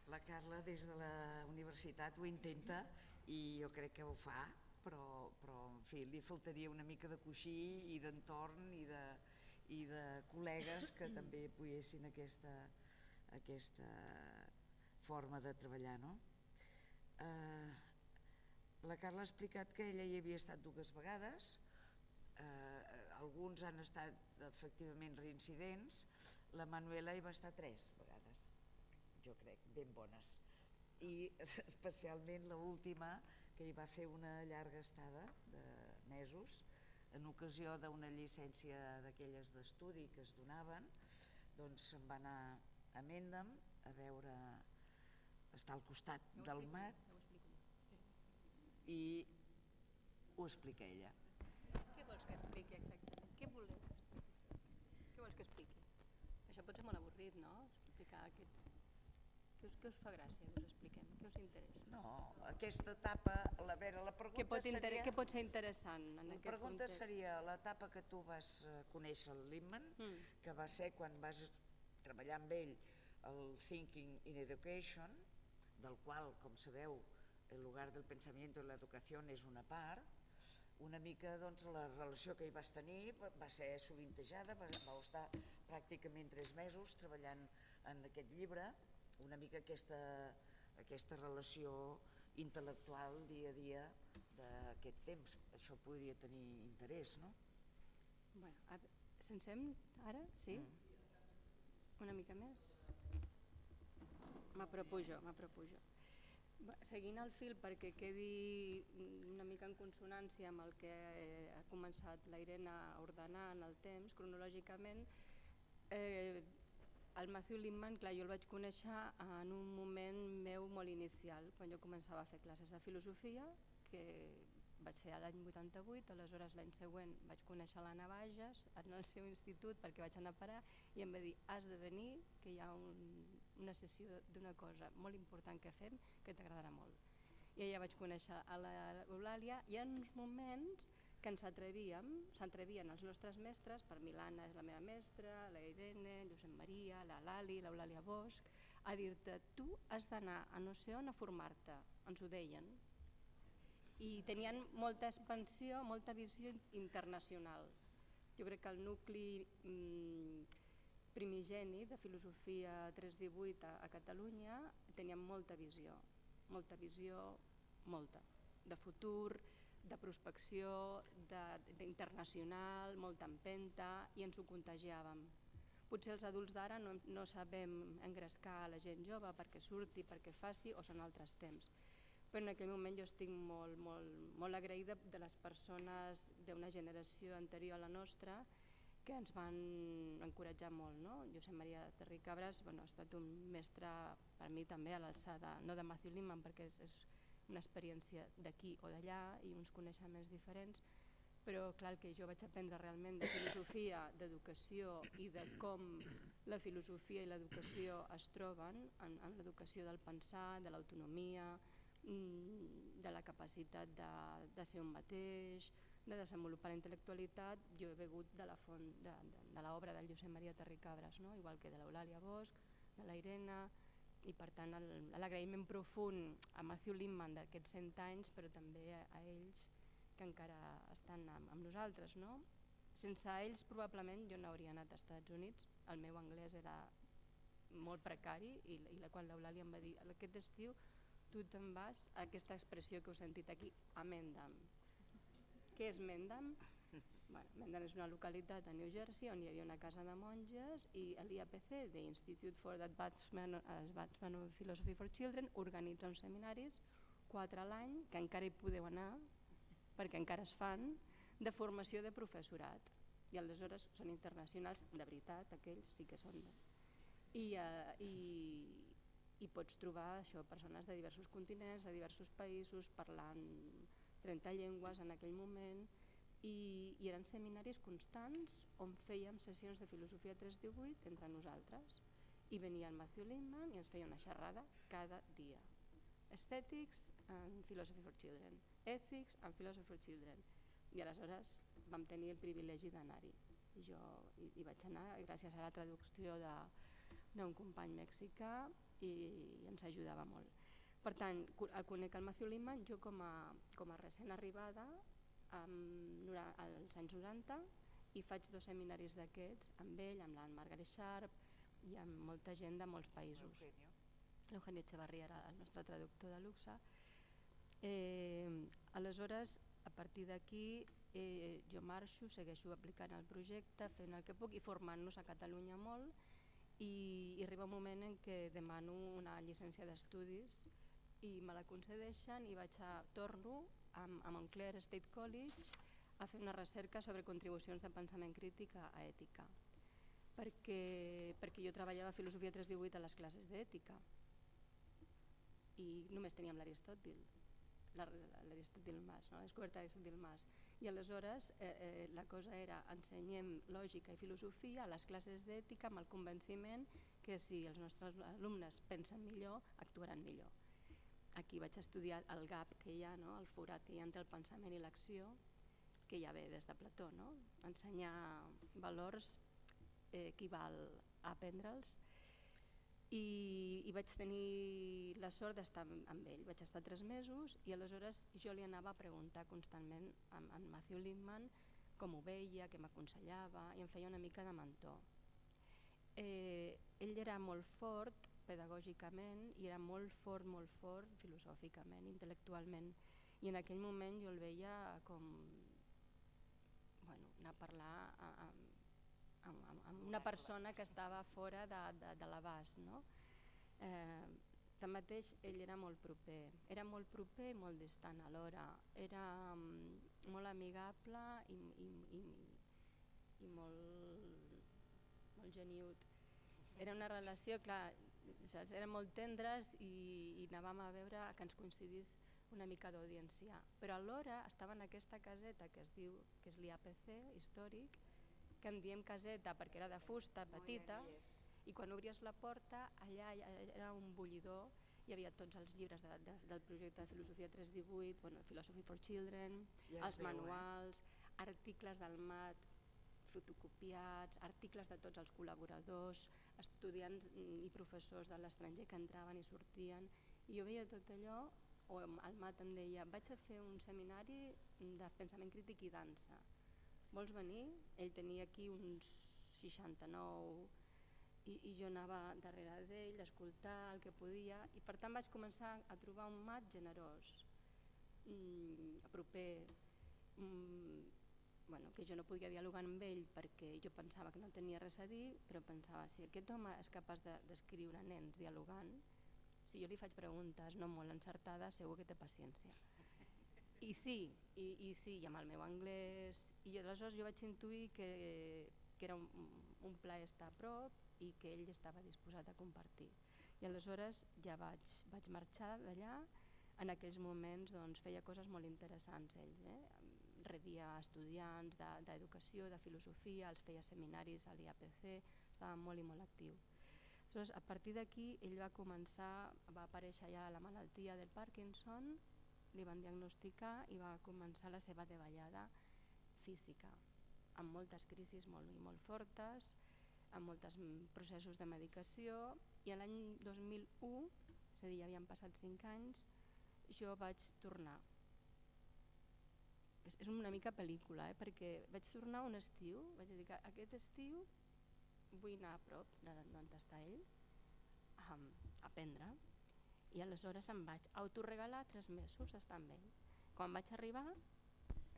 La Carla des de la universitat ho intenta i jo crec que ho fa, però en fi, li faltaria una mica de coixí i d'entorn i de col·legues que també apoyessin aquesta forma de treballar, no? La Carla ha explicat que ella hi havia estat 2 vegades, alguns han estat efectivament reincidents, la Manuela hi va estar 3 vegades, jo crec, ben bones, i especialment l'última, que hi va fer una llarga estada de mesos, en ocasió d'una llicència d'aquelles d'estudi que es donaven, doncs se'n va anar a Mendham a veure, està al costat del Mat, i ho explica ella. Què vols que expliqui exactament? Què vols que expliqui? Això pot ser molt avorrit, no? Explicar aquests... Què us fa gràcia que us expliquem? Què us interessa? No, aquesta etapa, la pregunta seria... Què pot ser interessant en aquest context? La pregunta seria l'etapa que tu vas conèixer el Lippmann, que va ser quan vas treballar amb ell el Thinking in Education, del qual, com sabeu, el lugar del pensamiento en la educación és una part, una mica doncs, la relació que hi vas tenir va ser sovintejada, vau estar pràcticament 3 mesos treballant en aquest llibre, una mica aquesta relació intel·lectual dia a dia d'aquest temps. Això podria tenir interès, no? Bueno, sencem ara? Sí? Una mica més? M'apropujo. Seguint el fil perquè quedi una mica en consonància amb el que ha començat la Irene a ordenar en el temps, cronològicament, el Matthew Lipman, clar, jo el vaig conèixer en un moment meu molt inicial, quan jo començava a fer classes de filosofia, que vaig fer l'any 88, aleshores l'any següent vaig conèixer l'Anna Bages en el seu institut perquè vaig anar a parar i em va dir has de venir que hi ha una sessió d'una cosa molt important que fem que t'agradarà molt. I ja vaig conèixer a l'Eulàlia i en uns moments que s'atrevien els nostres mestres, per mi l'Anna és la meva mestra, la Irene, Josep Maria, la Lali, l'Eulàlia Bosch, a dir-te tu has d'anar a no sé on a formar-te, ens ho deien. I tenien molta expansió, molta visió internacional. Jo crec que el nucli primigeni de filosofia 318 a Catalunya tenien molta visió, molta, de futur, de prospecció, d'internacional, molta empenta, i ens ho contagiàvem. Potser els adults d'ara no sabem engrescar la gent jove perquè surti, perquè faci, o són altres temps. Però en aquell moment jo estic molt agraïda de les persones d'una generació anterior a la nostra que ens van encoratjar molt. Josep Maria Terricabras ha estat un mestre per mi també a l'alçada, no de Matthew Lipman perquè és una experiència d'aquí o d'allà i uns coneixements diferents, però clar, el que jo vaig aprendre realment de filosofia, d'educació i de com la filosofia i l'educació es troben en l'educació del pensar, de l'autonomia, de la capacitat de ser un mateix, de desenvolupar la intel·lectualitat, jo he begut de la font de l'obra del Josep Maria Terricabras, igual que de l'Eulàlia Bosch, de la Irene, i per tant l'agraïment profund a Matthew Lipman d'aquests 100 anys, però també a ells que encara estan amb nosaltres. Sense ells probablement jo no hauria anat als Estats Units, el meu anglès era molt precari i quan l'Eulàlia em va dir aquest estiu tu te'n vas a aquesta expressió que heu sentit aquí, a Mendham. Què és Mendham? Mendham és una localitat a New Jersey on hi havia una casa de monges i l'IAPC, the Institute for the Advancement of Philosophy for Children, organitza uns seminaris 4 a l'any, que encara hi podeu anar perquè encara es fan, de formació de professorat. I aleshores són internacionals, de veritat, aquells sí que són. I pots trobar persones de diversos continents, de diversos països, parlant 30 llengües en aquell moment, i eren seminaris constants on fèiem sessions de filosofia 318 entre nosaltres. I venia el Matthew Lipman i ens feia una xerrada cada dia. Aesthetics and Philosophy for Children, Ethics and Philosophy for Children. I aleshores vam tenir el privilegi d'anar-hi. Jo hi vaig anar gràcies a la traducció d'un company mexicà i ens ajudava molt. Per tant, el conec el Matthew Lipman jo com a recent arribada als anys 90 i faig 2 seminaris d'aquests amb ell, amb la Margaret Sharp i amb molta gent de molts països. L'Eugenio Echevarría era el nostre traductor de luxe. Aleshores, a partir d'aquí jo marxo, segueixo aplicant el projecte, fent el que puc i formant-nos a Catalunya molt, i arriba un moment en què demano una llicència d'estudis i me la concedeixen i torno a Montclair State College a fer una recerca sobre contribucions de pensament crític a ètica, perquè jo treballava filosofia 318 a les classes d'ètica i només teníem l'Aristòtil Mas, la descoberta d'Aristòtil Mas, i aleshores la cosa era ensenyem lògica i filosofia a les classes d'ètica amb el convenciment que si els nostres alumnes pensen millor, actuaran millor. Aquí vaig estudiar el gap que hi ha, el forat que hi ha entre el pensament i l'acció, que ja ve des de Plató. Ensenyar valors equival a aprendre'ls i vaig tenir la sort d'estar amb ell. Vaig estar 3 mesos i aleshores jo li anava a preguntar constantment a Matthew Lipman com ho veia, què m'aconsellava i em feia una mica de mentor. Ell era molt fort pedagògicament i era molt fort filosòficament, intel·lectualment, i en aquell moment jo el veia com anar a parlar amb una persona que estava fora de l'abast. Tanmateix, ell era molt proper i molt distant alhora. Era molt amigable i molt geniut. Era una relació, clar, eren molt tendres i anàvem a veure que ens coincidís una mica d'audiència. Però alhora estava en aquesta caseta que és l'IAPC, històric, que en diem caseta perquè era de fusta, petita, i quan obries la porta, allà era un bullidor, hi havia tots els llibres del projecte de Filosofia 318, Philosophy for Children, els manuals, articles del MAT fotocopiats, articles de tots els col·laboradors, estudiants i professors de l'estranger que entraven i sortien, i jo veia tot allò, o el MAT em deia, vaig a fer un seminari de pensament crític i dansa, vols venir? Ell tenia aquí uns 69 i jo anava darrere d'ell a escoltar el que podia, i per tant vaig començar a trobar un MAT generós, proper, que jo no podia dialogar amb ell perquè jo pensava que no tenia res a dir, però pensava, si aquest home és capaç d'escriure nens dialogant, si jo li faig preguntes no molt encertades, segur que té paciència. I sí, i amb el meu anglès, i aleshores jo vaig intuir que era un plaer estar a prop i que ell estava disposat a compartir. I aleshores ja vaig marxar d'allà. En aquells moments feia coses molt interessants ell, rebia estudiants d'educació, de filosofia, els feia seminaris a l'IAPC, estava molt i molt actiu. Aleshores, a partir d'aquí ell va aparèixer ja la malaltia del Parkinson, li van diagnosticar i va començar la seva davallada física, amb moltes crisis molt fortes, amb molts processos de medicació, i l'any 2001, és a dir, ja havien passat 5 anys, jo vaig tornar. És una mica pel·lícula, perquè vaig tornar un estiu, vaig dir que aquest estiu vull anar a prop d'on està ell, a aprendre, i aleshores em vaig autoregalar 3 mesos estar amb ell. Quan vaig arribar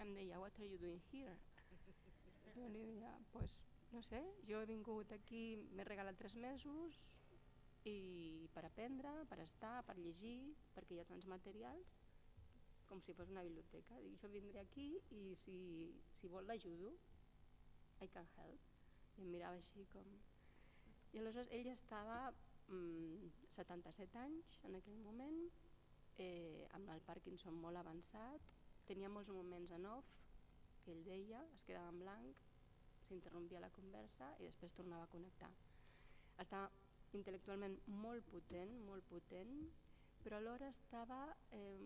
em deia, what are you doing here? Jo li deia, no sé, jo he vingut aquí, m'he regalat 3 mesos i per aprendre, per estar, per llegir, perquè hi ha tants materials, com si fos una biblioteca. Dic, jo vindré aquí i si vol l'ajudo, I can help. I em mirava així com... I aleshores ell estava 77 anys en aquell moment, amb el Parkinson molt avançat, tenia molts moments en off, que ell deia, es quedava en blanc, s'interrompia la conversa i després tornava a connectar. Estava intel·lectualment molt potent, però alhora estava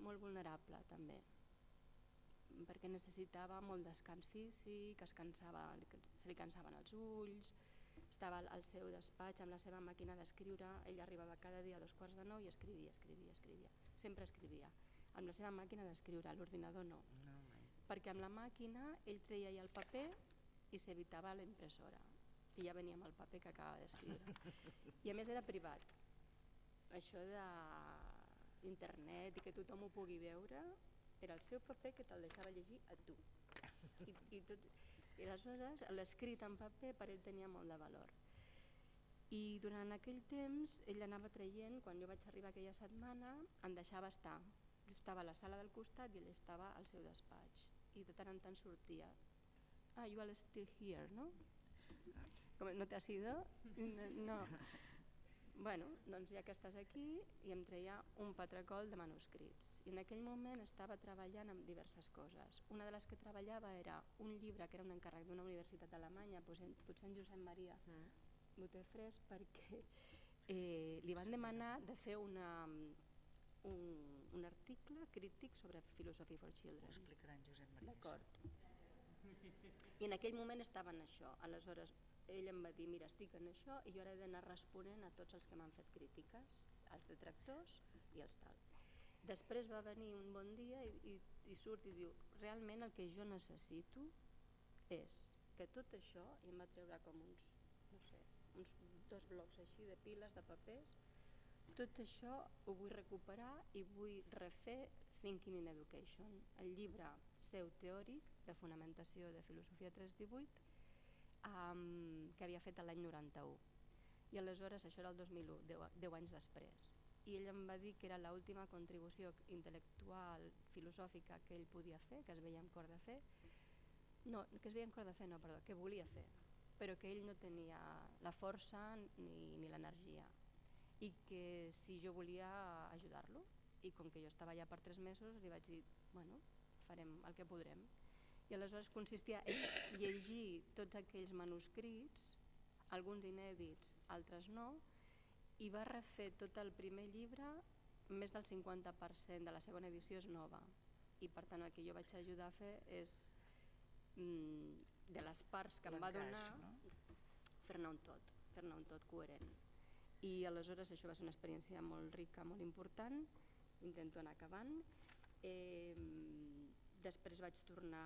molt vulnerable també, perquè necessitava molt descans físic, se li cansaven els ulls, estava al seu despatx amb la seva màquina d'escriure, ell arribava cada dia a 8:45 i escrivia, sempre escrivia, amb la seva màquina d'escriure, a l'ordinador no, perquè amb la màquina ell treia ja el paper i s'evitava la impressora, i ja venia amb el paper que acaba d'escriure. I a més era privat. Això d'internet i que tothom ho pugui veure, era el seu paper que te'l deixava llegir a tu. I aleshores l'escrit en paper per ell tenia molt de valor. I durant aquell temps ell anava traient, quan jo vaig arribar aquella setmana, em deixava estar. Jo estava a la sala del costat i ell estava al seu despatx. I de tant en tant sortia. You are still here, no? ¿No te has ido? No. Bueno, doncs ja que estàs aquí, i em treia un patracol de manuscrits. I en aquell moment estava treballant amb diverses coses. Una de les que treballava era un llibre que era un encàrrec d'una universitat alemanya, potser en Josep Maria Botefres, perquè li van demanar de fer un article crític sobre Philosophy for Children. Ho explicarà en Josep Maria. D'acord. I en aquell moment estava en això. Aleshores ell em va dir, mira, estic en això i jo ara he d'anar responent a tots els que m'han fet crítiques, els detractors i els tal. Després va venir un bon dia i surt i diu, realment el que jo necessito és que tot això, i em va treure com uns 2 blocs així de piles de papers, tot això ho vull recuperar i vull refer Thinking in Education, el llibre seu teòric de fonamentació de Filosofia 318 que havia fet l'any 91. I aleshores, això era el 2001, 10 anys després. i ell em va dir que era l'última contribució intel·lectual, filosòfica que ell podia fer, que es veia amb cor de fer, no, que es veia amb cor de fer, no, perdó, que volia fer, però que ell no tenia la força ni l'energia, i que si jo volia ajudar-lo, i com que jo estava allà per 3 mesos li vaig dir, bueno, farem el que podrem. I aleshores consistia en llegir tots aquells manuscrits, alguns inèdits, altres no, i va refer tot el primer llibre, més del 50% de la segona edició és nova, i per tant el que jo vaig ajudar a fer és, de les parts que em va donar, fer-ne un tot coherent. I aleshores això va ser una experiència molt rica, molt important, intento anar acabant. Després vaig tornar,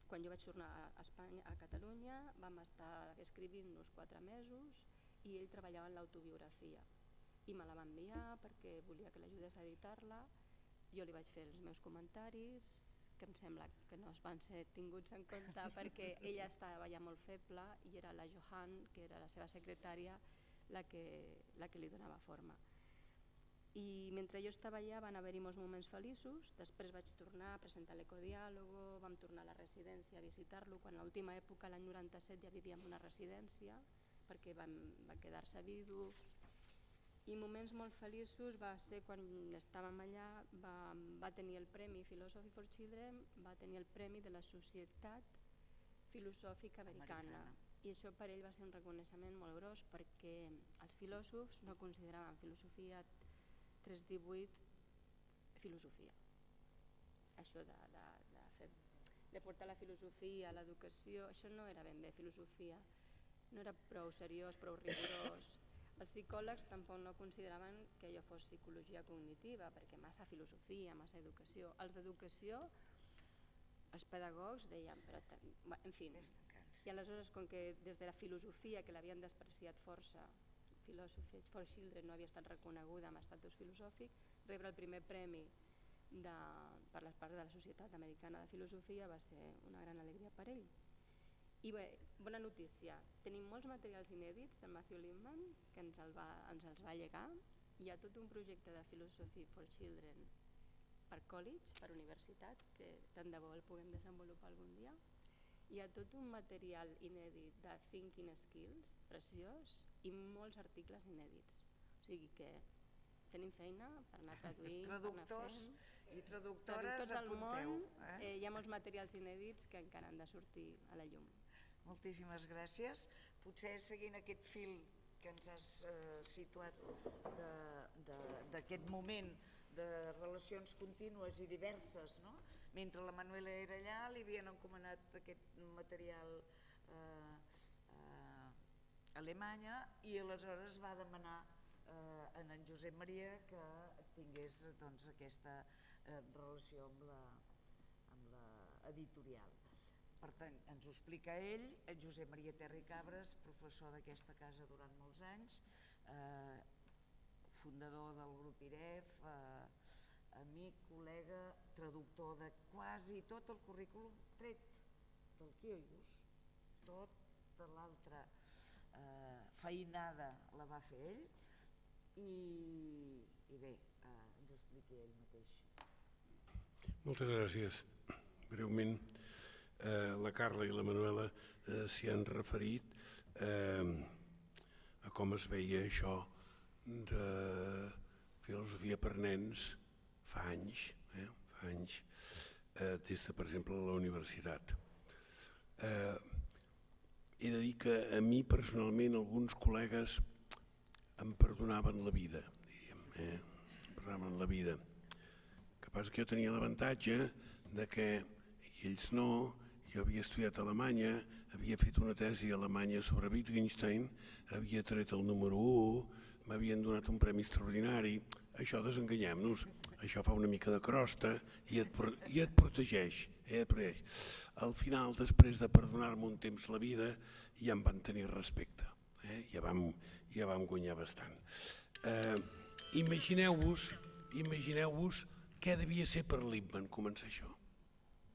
quan jo vaig tornar a Espanya, a Catalunya, vam estar escrivint-nos 4 mesos i ell treballava en l'autobiografia i me la va enviar perquè volia que l'ajudés a editar-la. Jo li vaig fer els meus comentaris, que em sembla que no es van ser tinguts en compte perquè ella estava ja molt feble i era la Johan, que era la seva secretària, la que li donava forma. I mentre jo estava allà van haver-hi molts moments feliços, després vaig tornar a presentar l'Ecodiàlogo, vam tornar a la residència a visitar-lo, quan a l'última època, l'any 97, ja vivíem en una residència perquè va quedar-se vidu, i moments molt feliços va ser quan estàvem allà, va tenir el Premi Philosophy for Children, va tenir el Premi de la Societat Filosòfica Americana. I això per ell va ser un reconeixement molt gros perquè els filòsofs no consideraven filosofia 318 filosofia. Això de portar la filosofia a l'educació, això no era ben bé filosofia, no era prou seriós, prou rigorós. Els psicòlegs tampoc no consideraven que allò fos psicologia cognitiva, perquè massa filosofia, massa educació. Els d'educació, els pedagogs deien, però en fi. I aleshores, com que des de la filosofia, que l'havien despreciat força, Philosophy for Children no havia estat reconeguda amb estatus filosòfic, rebre el primer premi per les parts de la Societat Americana de Filosofia va ser una gran alegria per ell. I bé, bona notícia, tenim molts materials inèdits de Matthew Lipman que ens els va llegar. Hi ha tot un projecte de Philosophy for Children per college, per universitat, que tant de bo el puguem desenvolupar algun dia. Hi ha tot un material inèdit de thinking skills, preciós, i molts articles inèdits. O sigui que tenim feina per anar traduint, traductors i traductores, apunteu. Hi ha molts materials inèdits que encara han de sortir a la llum. Moltíssimes gràcies. Potser seguint aquest fil que ens has situat d'aquest moment de relacions contínues i diverses, no? Mentre la Manuela era allà li havien encomanat aquest material a Alemanya i aleshores va demanar a en Josep Maria que tingués aquesta relació amb l'editorial. Per tant, ens ho explica ell, Josep Maria Terra i Cabres, professor d'aquesta casa durant molts anys, fundador del grup IREF, amic, col·lega, traductor de quasi tot el currículum, tret del Kioigus, tota l'altra feinada la va fer ell i bé, ens expliqui ell mateix. Moltes gràcies. Breument, la Carla i la Manuela s'hi han referit a com es veia això de filosofia per nens fa anys, des de, per exemple, la universitat. He de dir que a mi personalment alguns col·legues em perdonaven la vida, diríem, em perdonaven la vida. El que passa que jo tenia l'avantatge de que ells no, jo havia estudiat a Alemanya, havia fet una tesi a Alemanya sobre Wittgenstein, havia tret el número 1, m'havien donat un premi extraordinari. Això, desenganyem-nos, això fa una mica de crosta i et protegeix. Al final, després de perdonar-me un temps la vida, ja em van tenir respecte, ja vam guanyar bastant. Imagineu-vos què devia ser per Lipman començar això.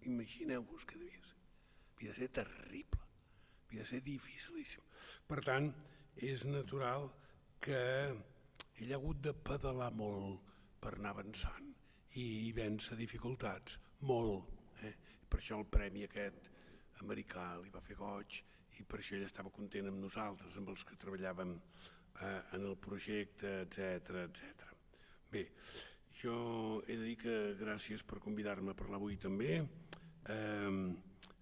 Imagineu-vos què devia ser. Havia de ser terrible, havia de ser dificilíssim. Per tant, és natural que ell ha hagut de pedalar molt per anar avançant i vèncer dificultats, molt. Per això el premi aquest americà li va fer goig i per això ell estava content amb nosaltres, amb els que treballàvem en el projecte, etc. Bé, jo he de dir que gràcies per convidar-me a parlar avui també.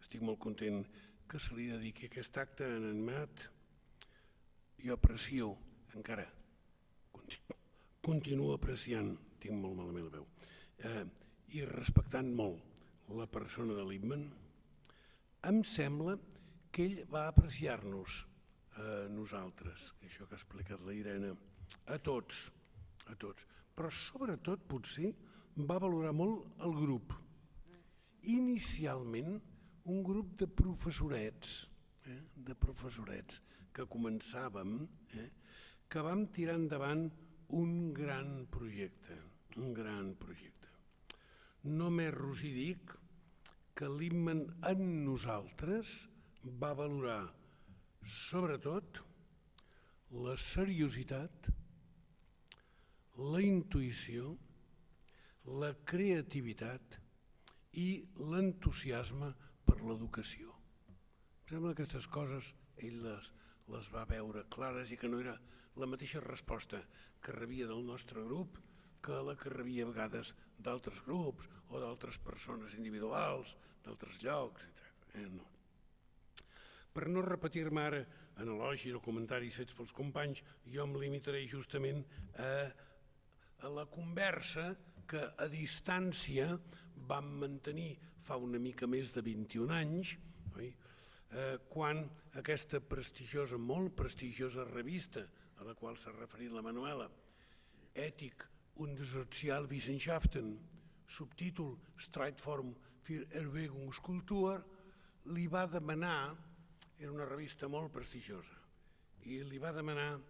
Estic molt content que se li dediqui aquest acte a en Mat. Jo aprecio, encara continuo apreciant, tinc molt malament la veu, i respectant molt la persona de Lippmann. Em sembla que ell va apreciar-nos a nosaltres, això que ha explicat la Irene, a tots, però sobretot potser va valorar molt el grup. Inicialment un grup de professorets que començàvem, que vam tirar endavant un gran projecte. No m'erros i dic que Lippmann en nosaltres va valorar sobretot la seriositat, la intuïció, la creativitat i l'entusiasme per l'educació. Em sembla que aquestes coses ell les va veure clares i que no era la mateixa resposta que rebia del nostre grup que la que rebia a vegades d'altres grups o d'altres persones individuals, d'altres llocs, etc. No. Per no repetir-me ara en elogis o comentaris fets pels companys, jo em limitaré justament a la conversa que a distància vam mantenir fa una mica més de 21 anys, quan aquesta prestigiosa, molt prestigiosa revista a la qual s'ha referit la Manuela, Ethik und Sozialwissenschaften, subtítol Streitform für Erwägungskultur, li va demanar, era una revista molt prestigiosa, i li va demanar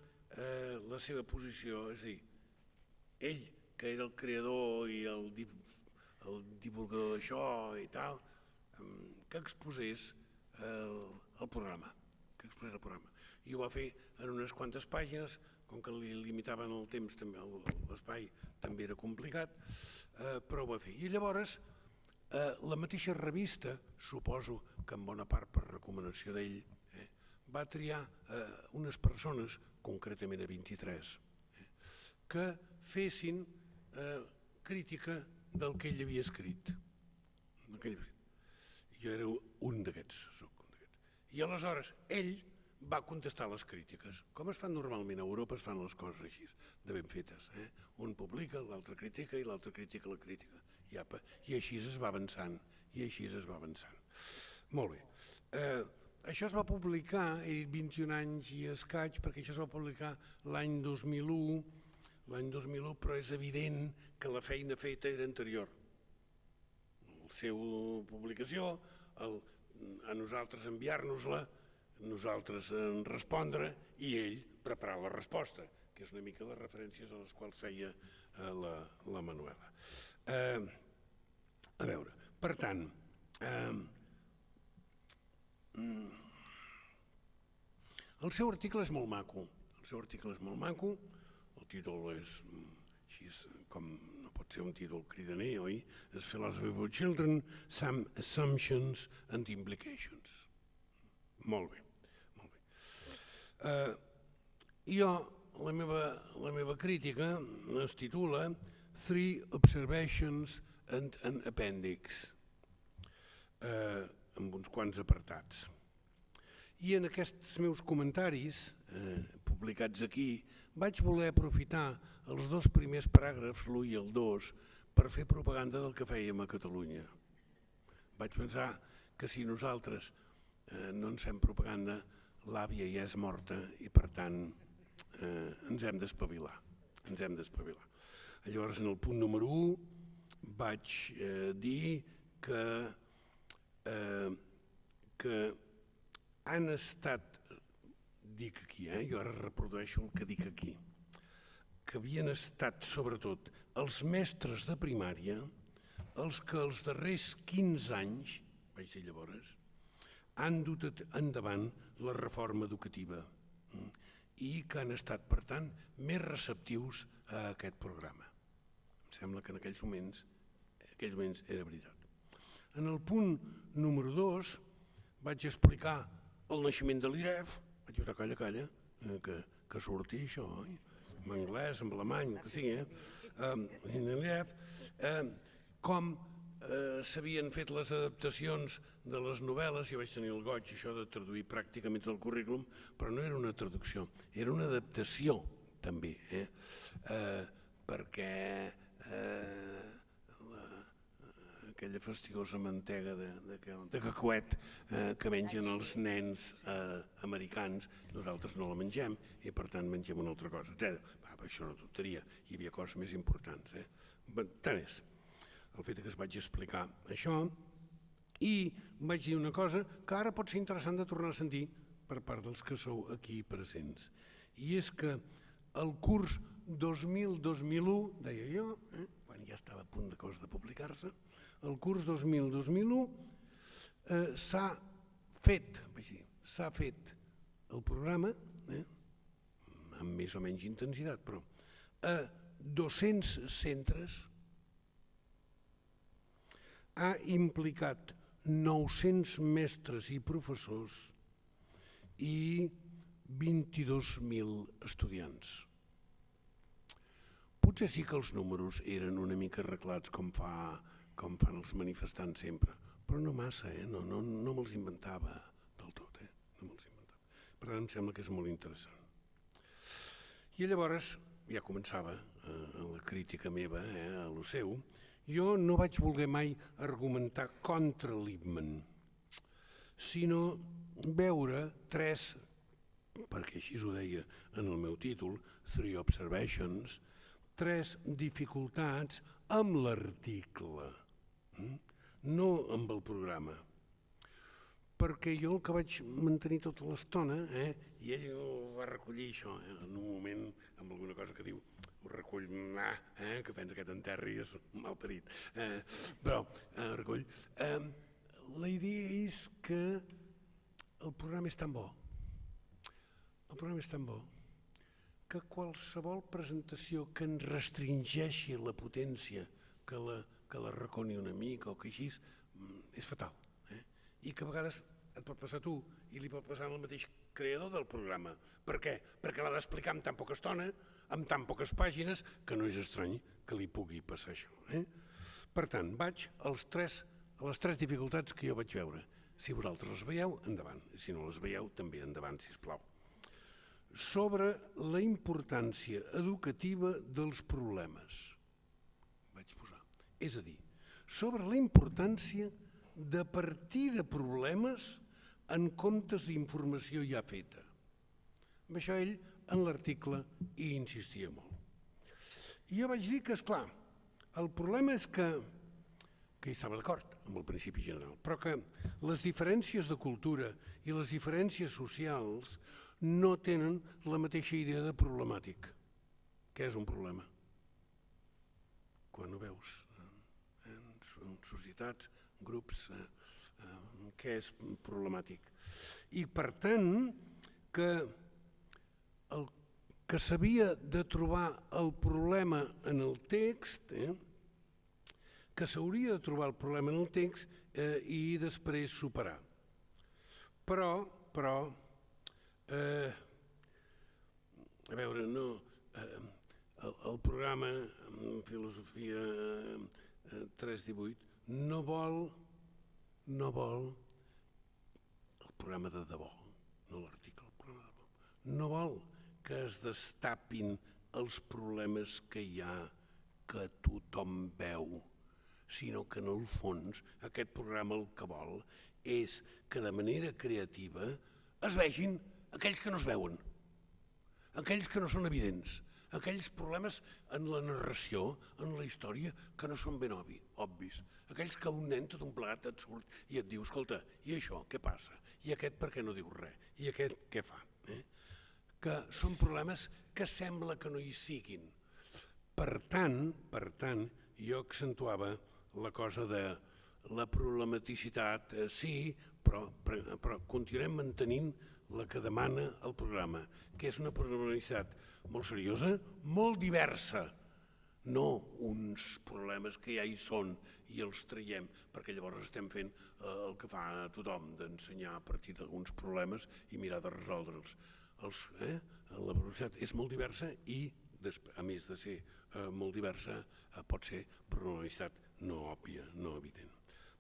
la seva posició, és a dir, ell, que era el creador i el divulgador d'això i tal, que exposés el programa. I ho va fer en unes quantes pàgines, com que li limitaven el temps, l'espai també era complicat, però ho va fer. I llavors la mateixa revista, suposo que en bona part per recomanació d'ell, va triar unes persones, concretament a 23, que fessin crítica del que ell havia escrit. Jo era un d'aquests. I aleshores ell va contestar les crítiques. Com es fan normalment a Europa, es fan les coses així, de ben fetes. Un publica, l'altre critica i l'altre critica la crítica. I així es va avançant. Molt bé. Això es va publicar, he dit 21 anys i escaig, perquè això es va publicar l'any 2001, però és evident que la feina feta era anterior. La seva publicació, a nosaltres enviar-nos-la, nosaltres respondre i ell preparar la resposta, que és una mica les referències a les quals feia la Manuela. A veure, per tant, el seu article és molt maco, el títol és així com no pot ser un títol cridaner, oi? És Philosophy for Children, Some Assumptions and Implications. Molt bé. Jo, la meva crítica es titula Three Observations and an Appendix, amb uns quants apartats. I en aquests meus comentaris, publicats aquí, vaig voler aprofitar els dos primers paràgrafs, l'1 i el 2, per fer propaganda del que fèiem a Catalunya. Vaig pensar que si nosaltres no ens fem propaganda, l'àvia ja és morta i per tant ens hem d'espavilar. Llavors en el punt número 1 vaig dir que han estat, dic aquí, jo ara reprodueixo el que dic aquí, que havien estat sobretot els mestres de primària els que els darrers 15 anys, vaig dir llavors, han dut endavant la reforma educativa i que han estat, per tant, més receptius a aquest programa. Em sembla que en aquells moments era veritat. En el punt número 2 vaig explicar el naixement de l'IREF, vaig dir, calla, que surti això, en anglès, en alemany, el que sigui, en l'IREF, com s'havien fet les adaptacions de les novel·les. Jo vaig tenir el goig això de traduir pràcticament tot el currículum, però no era una traducció, era una adaptació també, perquè aquella fastigosa mantega de cacauet que mengen els nens americans, nosaltres no la mengem i per tant mengem una altra cosa, etc. Això és una tonteria, hi havia coses més importants. Tant és el fet que es vaig explicar això i vaig dir una cosa que ara pot ser interessant de tornar a sentir per part dels que sou aquí presents, i és que el curs 2000-2001, deia jo, quan ja estava a punt de publicar-se, el curs 2000-2001 s'ha fet el programa, amb més o menys intensitat, però a 200 centres, ha implicat 900 mestres i professors i 22.000 estudiants. Potser sí que els números eren una mica arreglats com fan els manifestants sempre, però no massa, no me'ls inventava del tot. No me'ls inventava. Per tant, em sembla que és molt interessant. I llavors, ja començava la crítica meva a lo seu, jo no vaig voler mai argumentar contra Lippmann, sinó veure tres, perquè així ho deia en el meu títol, Three Observations, tres dificultats amb l'article, no amb el programa. Perquè jo el que vaig mantenir tota l'estona, i ell ho va recollir això, en un moment amb alguna cosa que diu, ho recull, que pensa que t'enterri és mal parit, però recull. La idea és que el programa és tan bo, que qualsevol presentació que en restringeixi la potència, que la reconi una mica o que així, és fatal. I que a vegades et pot passar a tu i li pot passar al mateix creador del programa. Per què? Perquè l'ha d'explicar en tan poca estona, amb tan poques pàgines, que no és estrany que li pugui passar això. Per tant, vaig a les tres dificultats que jo vaig veure. Si vosaltres les veieu, endavant. Si no les veieu, també endavant, sisplau. Sobre la importància educativa dels problemes, vaig posar. És a dir, sobre la importància de partir de problemes en comptes d'informació ja feta. Amb això ell, en l'article, hi insistia molt. I jo vaig dir que, esclar, el problema és que hi estava d'acord amb el principi general, però que les diferències de cultura i les diferències socials no tenen la mateixa idea de problemàtic. Què és un problema? Quan ho veus en societats, grups, què és problemàtic? I per tant, que s'havia de trobar el problema en el text, que s'hauria de trobar el problema en el text i després superar. Però, a veure, no, el programa Filosofia 318 no vol el programa de debò, no l'article, el programa de debò, no vol que es destapin els problemes que hi ha, que tothom veu, sinó que en el fons aquest programa el que vol és que de manera creativa es vegin aquells que no es veuen, aquells que no són evidents, aquells problemes en la narració, en la història, que no són ben obvis, aquells que un nen tot un plegat et surt i et diu, escolta, i això què passa? I aquest per què no diu res? I aquest què fa? Que són problemes que sembla que no hi siguin. Per tant, jo accentuava la cosa de la problematicitat, sí, però continuem mantenint la que demana el programa, que és una programacitat molt seriosa, molt diversa, no uns problemes que ja hi són i els traiem, perquè llavors estem fent el que fa tothom, d'ensenyar a partir d'alguns problemes i mirar de resoldre'ls. La programacitat és molt diversa i, a més de ser molt diversa, pot ser programacitat no òbvia, no evident.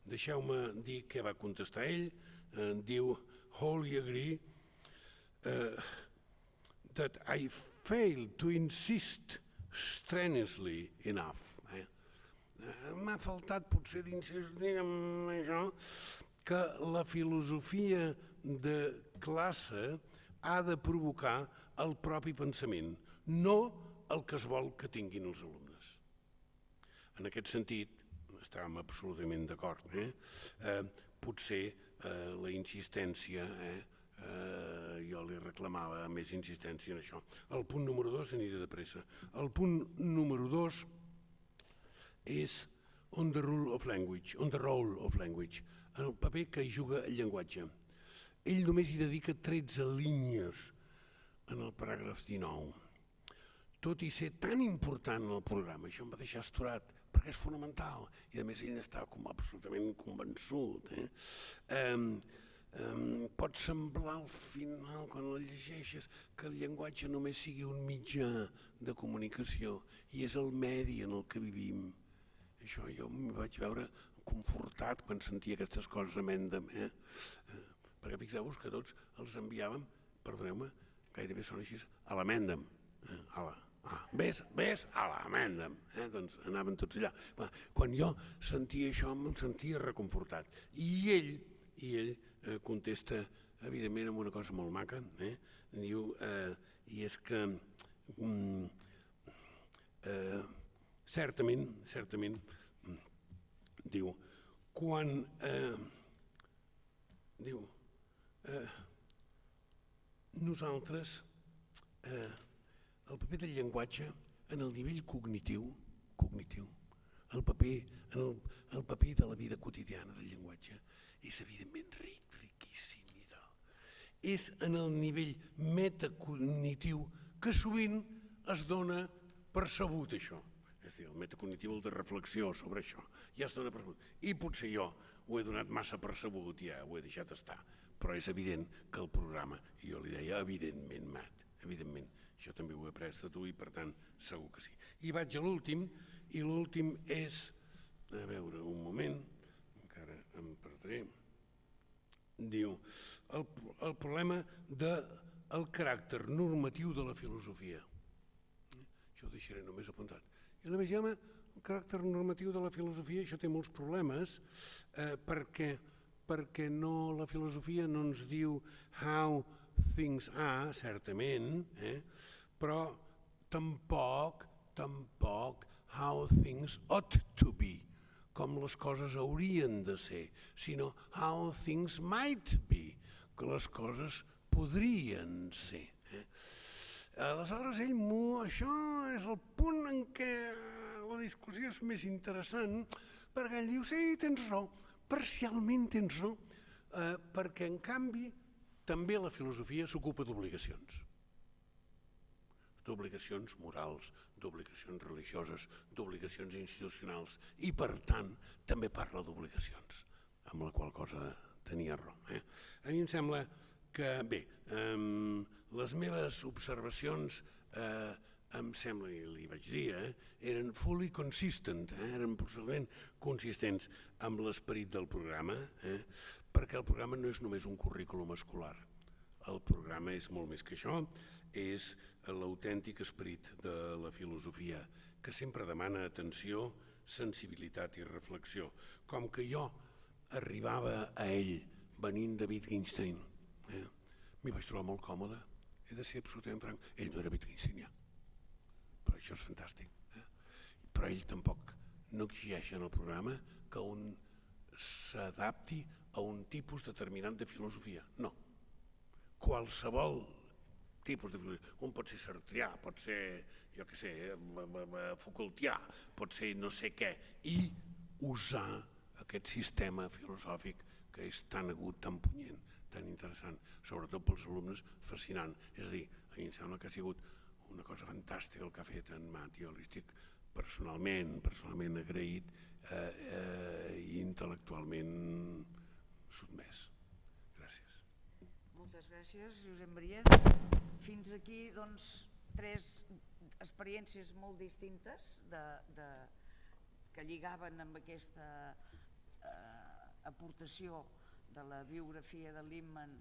Deixeu-me dir què va contestar ell. Diu, wholly agree that I failed to insist strenuously enough. M'ha faltat potser d'insistir en això, que la filosofia de classe ha de provocar el propi pensament, no el que es vol que tinguin els alumnes. En aquest sentit, estàvem absolutament d'acord. Potser la insistència, jo li reclamava més insistència en això. El punt número 2, aniré de pressa. El punt número 2 és on the role of language, el paper que hi juga el llenguatge. Ell només hi dedica 13 línies en el paràgraf 19. Tot i ser tan important en el programa, això em va deixar astorat, perquè és fonamental, i a més ell estava absolutament convençut. Pot semblar al final, quan el llegeixes, que el llenguatge només sigui un mitjà de comunicació i és el medi en el que vivim. Això jo m'hi vaig veure confortat quan sentia aquestes coses a Mendham, perquè fixeu-vos que tots els enviàvem, perdoneu-me, gairebé són així, a la Mendham, Ves a la Mendham, doncs anaven tots allà. Quan jo sentia això em sentia reconfortat. I ell contesta, evidentment, amb una cosa molt maca, diu, i és que certament, diu, quan nosaltres el paper del llenguatge en el nivell cognitiu, el paper de la vida quotidiana del llenguatge és evidentment riquíssim i tal. És en el nivell metacognitiu que sovint es dona per sabut això. És a dir, el metacognitiu, el de reflexió sobre això, ja es dona per sabut. I potser jo ho he donat massa per sabut, ja ho he deixat estar, però és evident que el programa, i jo li deia, evidentment, Mat, evidentment, això també ho he après de tu i per tant segur que sí. I vaig a l'últim, i l'últim és, a veure, un moment, encara em perdré, diu, el problema del caràcter normatiu de la filosofia. Això ho deixaré només apuntat. I la vegem, el caràcter normatiu de la filosofia, això té molts problemes, perquè la filosofia no ens diu how things are, certament, però tampoc how things ought to be, com les coses haurien de ser, sinó how things might be, que les coses podrien ser. Aleshores, això és el punt en què la discussió és més interessant, perquè ell diu, sí, tens raó, parcialment tens raó, perquè en canvi també la filosofia s'ocupa d'obligacions. D'obligacions morals, d'obligacions religioses, d'obligacions institucionals i, per tant, també parla d'obligacions, amb la qual cosa tenia raó. A mi em sembla que, bé, les meves observacions, em sembla, i li vaig dir, eren fully consistent, eren absolutament consistents amb l'esperit del programa, perquè el programa no és només un currículum escolar. El programa és molt més que això, és l'autèntic esperit de la filosofia, que sempre demana atenció, sensibilitat i reflexió. Com que jo arribava a ell venint de Wittgenstein, m'hi vaig trobar molt còmode, he de ser absolutament franc, ell no era wittgensteinià, però això és fantàstic. Però ell tampoc no exigeix en el programa que un s'adapti a un tipus determinat de filosofia, no. Qualsevol tipus de filosofia, un pot ser sartrià, pot ser, jo què sé, Foucaultià, pot ser no sé què, i usar aquest sistema filosòfic que és tan agut, tan punyent tan interessant, sobretot pels alumnes, fascinant. És a dir, a mi em sembla que ha sigut una cosa fantàstica el que ha fet en Mat. Jo li estic personalment agraït i intel·lectualment sotmès. Gràcies. Moltes gràcies, Josep Maria. Fins aquí, doncs, 3 experiències molt distintes que lligaven amb aquesta aportació de la biografia de Lippmann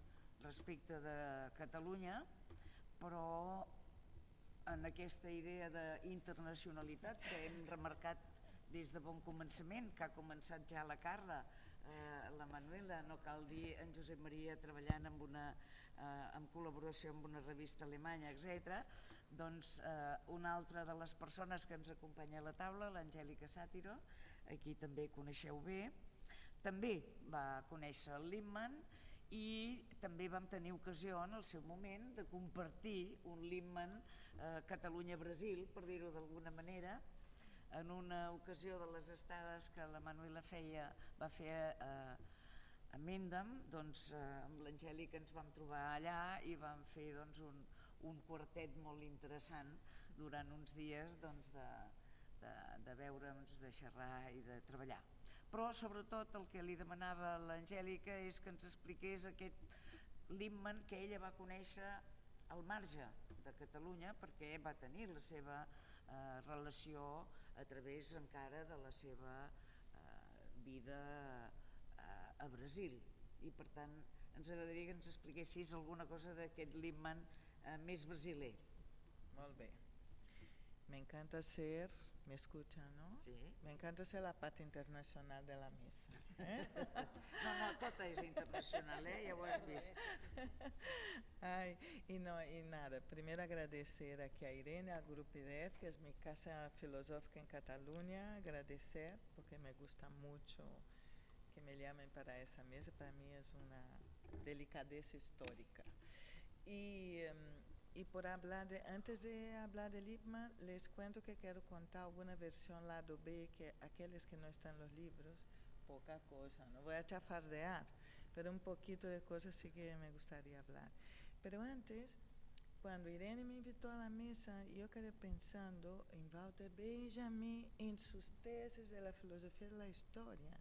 respecte de Catalunya, però en aquesta idea d'internacionalitat que hem remarcat des de bon començament, que ha començat ja la Carla, la Manuela, no cal dir en Josep Maria treballant en col·laboració amb una revista alemanya, etc. Doncs una altra de les persones que ens acompanya a la taula, l'Angèlica Sàtiro, a qui també coneixeu bé, també va conèixer el Lippmann i també vam tenir ocasió en el seu moment de compartir un Lippmann Catalunya-Brasil, per dir-ho d'alguna manera, en una ocasió de les estades que la Manuela va fer a Mendam, doncs amb l'Angèlica ens vam trobar allà i vam fer un quartet molt interessant durant uns dies de veure'ns, de xerrar i de treballar. Però sobretot el que li demanava a l'Angèlica és que ens expliqués aquest Lippmann que ella va conèixer al marge de Catalunya, perquè va tenir la seva relació a través encara de la seva vida a Brasil. I per tant ens agradaria que ens expliquessis alguna cosa d'aquest Lippmann més brasiler. Molt bé. Me encanta ser, me escucha, ¿no? Sí. Me encanta ser la parte internacional de la mesa. No, tota és internacional, ja ho has vist. Ay, y nada, primero agradecer aquí a Irene, al Grupo IDEF, que es mi casa filosófica en Cataluña, agradecer porque me gusta mucho que me llamen para esa mesa, para mí es una delicadeza histórica. Y por hablar antes de hablar de Lippmann, les cuento que quiero contar alguna versión lado B, que aquellos que no están en los libros, poca cosa, no voy a chafardear, pero un poquito de cosas sí que me gustaría hablar. Pero antes, cuando Irene me invitó a la mesa, yo quedé pensando en Walter Benjamin, en sus tesis de la filosofía de la historia,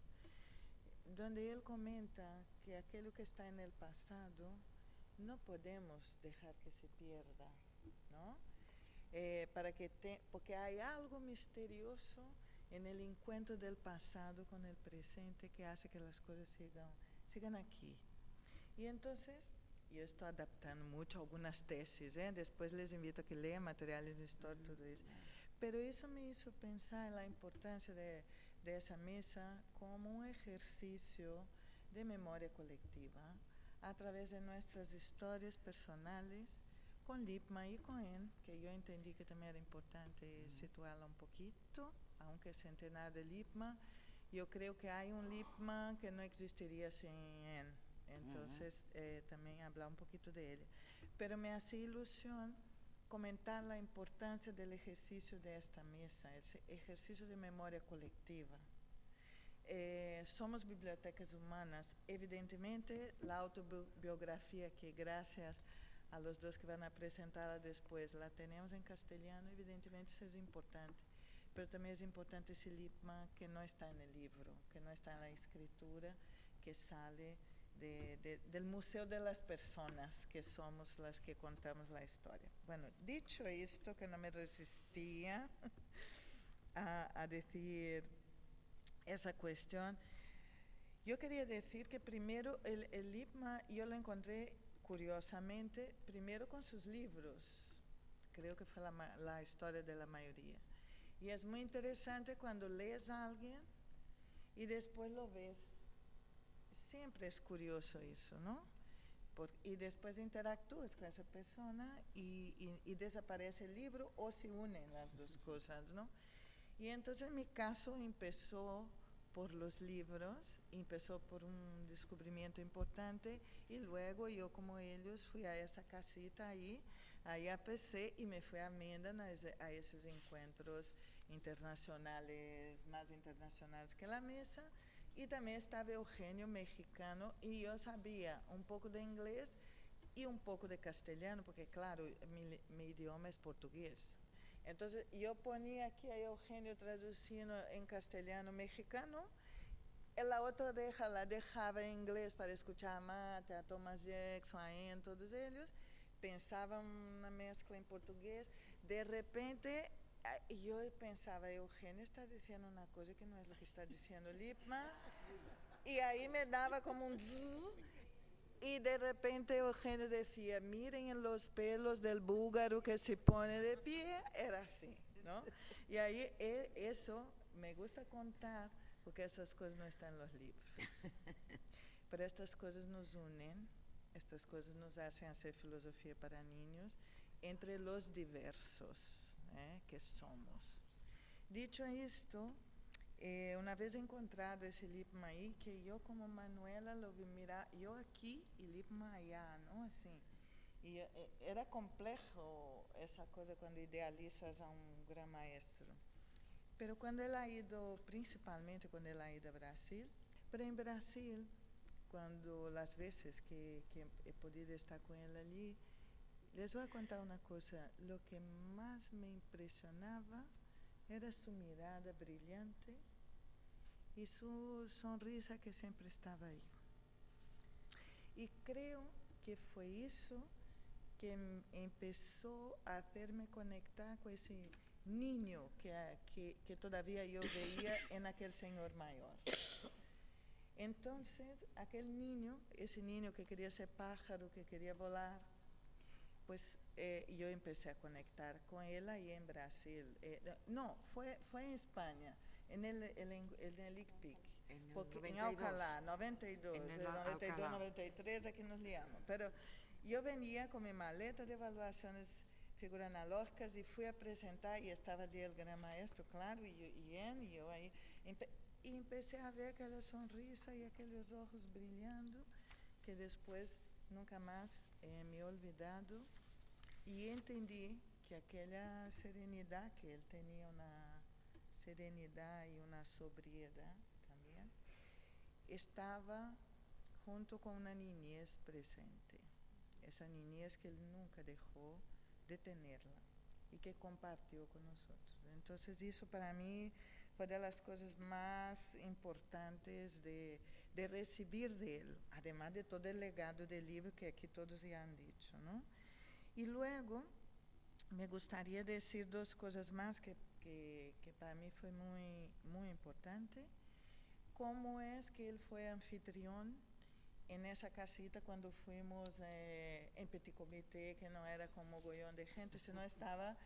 donde él comenta que aquello que está en el pasado no podemos dejar que se pierda, ¿no? Porque hay algo misterioso en el encuentro del pasado con el presente que hace que las cosas sigan aquí. Y entonces, yo estoy adaptando mucho algunas tesis, después les invito a que lean materiales de historia, todo eso. Pero eso me hizo pensar en la importancia de esa mesa como un ejercicio de memoria colectiva a través de nuestras historias personales con Lippmann y Cohen, que yo entendí que también era importante situarla un poquito, aunque es centenario de Lippmann. Yo creo que hay un Lippmann que no existiría sin él, entonces también hablar un poquito de él. Pero me hace ilusión comentar la importancia del ejercicio de esta mesa, ese ejercicio de memoria colectiva. Somos bibliotecas humanas, evidentemente la autobiografía que gracias a los dos que van a presentarla después la tenemos en castellano, evidentemente eso es importante, pero también es importante ese Lippmann que no está en el libro, que no está en la escritura, que sale del museo de las personas, que somos las que contamos la historia. Bueno, dicho esto, que no me resistía a decir esa cuestión, yo quería decir que primero el Lippmann yo lo encontré curiosamente primero con sus libros, creo que fue la historia de la mayoría, y es muy interesante cuando lees a alguien y después lo ves, siempre es curioso eso, ¿no? Y después interactúas con esa persona y desaparece el libro o se unen las dos cosas, ¿no? Y entonces en mi caso empezó por los libros, empezó por un descubrimiento importante y luego yo como ellos fui a esa casita ahí empecé y me fui a Mendam a esos encuentros internacionales, más internacionales que la mesa, Y también estaba Eugenio, mexicano, y yo sabía un poco de inglés y un poco de castellano, porque claro, mi idioma es portugués. Entonces yo ponía aquí a Eugenio traduciendo en castellano mexicano, en la otra oreja la dejaba en inglés para escuchar a Mate, a Thomas Jackson, a Ian, todos ellos. Pensaba una mezcla en portugués. De repente yo pensaba, Eugenio está diciendo una cosa que no es lo que está diciendo Lippmann. Y ahí me daba como un zzz, y de repente Eugenio decía, miren en los pelos del búlgaro que se pone de pie. Era así, ¿no? Y ahí eso me gusta contar, porque esas cosas no están en los libros. Pero estas cosas nos unen, estas cosas nos hacen hacer filosofía para niños entre los diversos que somos. Dicho esto, una vez encontrado ese Lippmann ahí, que yo como Manuela lo vi mirar, yo aquí y Lippmann allá, ¿no? Así. Y era complejo esa cosa cuando idealizas a un gran maestro. Pero cuando él ha ido, principalmente cuando él ha ido a Brasil, pero en Brasil, cuando las veces que he podido estar con él allí, les voy a contar una cosa, lo que más me impresionaba era su mirada brillante y su sonrisa que siempre estaba ahí. Y creo que fue eso que empezó a hacerme conectar con ese niño que todavía yo veía en aquel señor mayor. Entonces, aquel niño, ese niño que quería ser pájaro, que quería volar, pues yo empecé a conectar con él ahí en Brasil. No, fue en España, en el ICPIC, en Alcalá, 92, en el 92, Alcalá. 93, aquí nos liamos. Pero yo venía con mi maleta de evaluaciones figuras analógicas y fui a presentar, y estaba allí el gran maestro, claro, y yo ahí. Y empecé a ver aquella sonrisa y aquellos ojos brillando, que después nunca más me he olvidado, y entendí que aquella serenidad, que él tenía una serenidad y una sobriedad también, estaba junto con una niñez presente, esa niñez que él nunca dejó de tenerla y que compartió con nosotros. Entonces eso para mí fue de las cosas más importantes de recibir de él, además de todo el legado del libro que aquí todos ya han dicho, ¿no? Y luego me gustaría decir dos cosas más que para mí fue muy, muy importante. Cómo es que él fue anfitrión en esa casita cuando fuimos en Petit Comité, que no era con mogollón de gente, sino estaba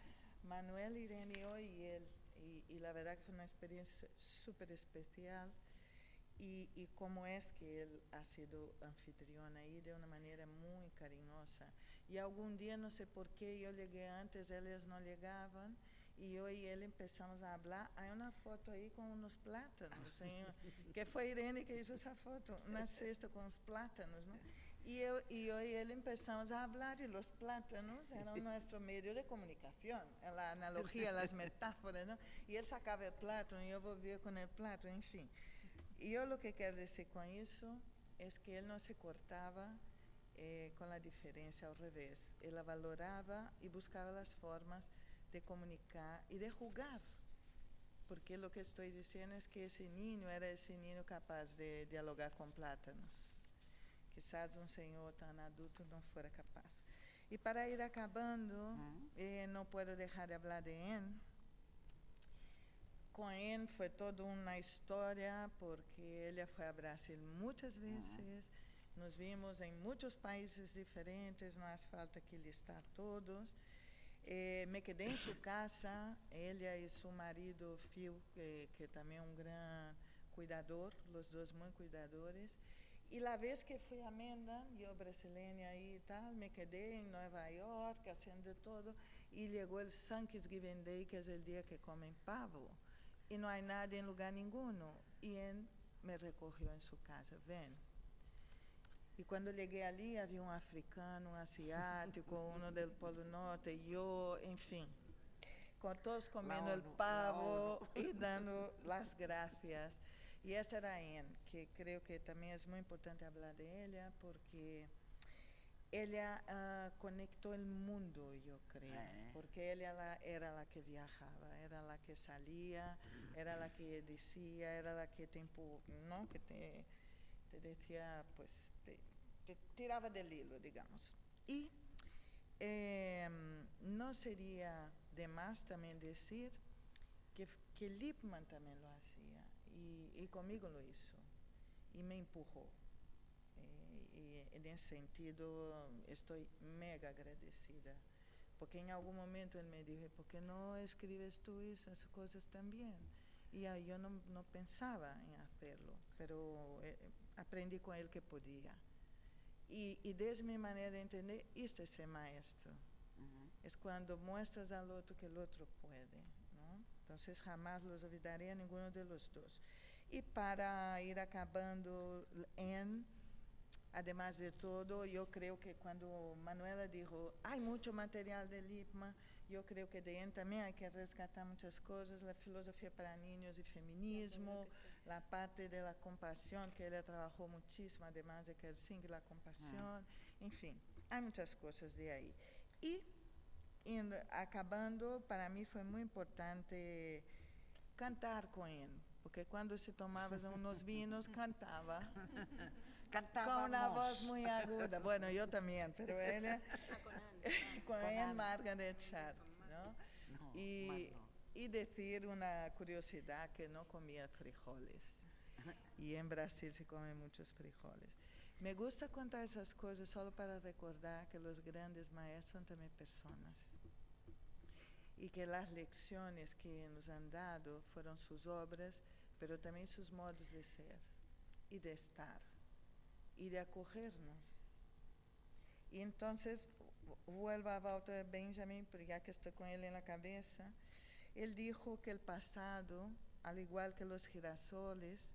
Manuel, Irene y él. Y la verdad que fue una experiencia súper especial. Y cómo es que él ha sido anfitrión ahí de una manera muy cariñosa. Y algún día, no sé por qué, yo llegué antes, ellos no llegaban, y yo y él empezamos a hablar. Hay una foto ahí con unos plátanos, que fue Irene que hizo esa foto, una cesta con unos plátanos, ¿no? Y yo y él empezamos a hablar, y los plátanos eran nuestro medio de comunicación, la analogía, las metáforas, ¿no? Y él sacaba el plátano y yo volvía con el plátano, en fin. Y yo lo que quiero decir con eso es que él no se cortaba con la diferencia, al revés. Él la valoraba y buscaba las formas de comunicar y de jugar. Porque lo que estoy diciendo es que ese niño era ese niño capaz de dialogar con plátanos. Quizás un señor tan adulto no fuera capaz. Y para ir acabando, no puedo dejar de hablar de él. Con él fue toda una historia, porque ella fue a Brasil muchas veces, nos vimos en muchos países diferentes, no hace falta que listar todos. Me quedé en su casa, ella y su marido Phil, que también un gran cuidador, los dos muy cuidadores. Y la vez que fui a Menda, yo brasileña y tal, me quedé en Nueva York haciendo todo, y llegó el Thanksgiving Day, que es el día que comen pavo. Y no hay nadie en lugar ninguno. Y él me recogió en su casa, ven. Y cuando llegué allí había un africano, un asiático, uno del Polo Norte, yo, en fin, con todos comiendo el pavo y dando las gracias. Y esta era Anne, que creo que también es muy importante hablar de ella porque ella conectó el mundo, yo creo, porque ella era la que viajaba, era la que salía, era la que decía, era la que te ¿no? Que te decía, pues, te tiraba del hilo, digamos. Y no sería de más también decir que Lippmann también lo hacía y conmigo lo hizo y me empujó. Y en ese sentido estoy mega agradecida, porque en algún momento él me dijo, ¿por qué no escribes tú esas cosas también? Y ahí yo no pensaba en hacerlo, pero aprendí con él que podía. Y desde mi manera de entender, este es el maestro. Es cuando muestras al otro que el otro puede, ¿no? Entonces jamás los olvidaré a ninguno de los dos. Y para ir acabando, además de todo, yo creo que cuando Manuela dijo, hay mucho material de Lippmann, yo creo que de él también hay que rescatar muchas cosas, la filosofía para niños y feminismo, la parte de la compasión, que ella trabajó muchísimo, además de Kelsing, la compasión, en fin, hay muchas cosas de ahí. Y acabando, para mí fue muy importante cantar con él, porque cuando se tomaban unos vinos, cantaba. Con una voz muy aguda. Bueno, yo también, pero ella con él Margaret Sharp, ¿no? Y decir una curiosidad, que no comía frijoles. Y en Brasil se comen muchos frijoles. Me gusta contar esas cosas solo para recordar que los grandes maestros son también personas. Y que las lecciones que nos han dado fueron sus obras, pero también sus modos de ser y de estar y de acogernos. Y entonces vuelvo a Walter Benjamin, porque ya que estoy con él en la cabeza, él dijo que el pasado, al igual que los girasoles,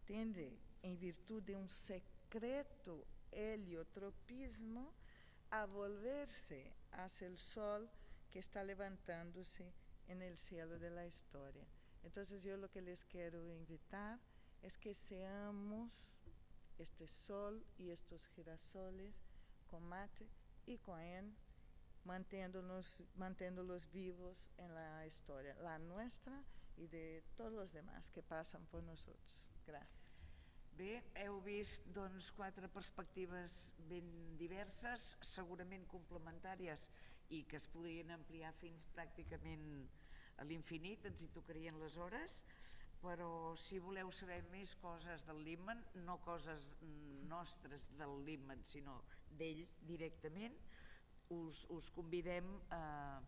tiende, en virtud de un secreto heliotropismo, a volverse hacia el sol que está levantándose en el cielo de la historia. Entonces yo lo que les quiero invitar es que seamos este sol y estos girasoles con mate y con él, manteniéndolos vivos en la historia, la nuestra y de todos los demás que pasan por nosotros. Gràcies. Bé, heu vist doncs 4 perspectives ben diverses, segurament complementàries i que es podrien ampliar fins pràcticament a l'infinit, ens hi tocarien les hores, però si voleu saber més coses del Lippmann, no coses nostres del Lippmann, sinó d'ell directament, us convidem a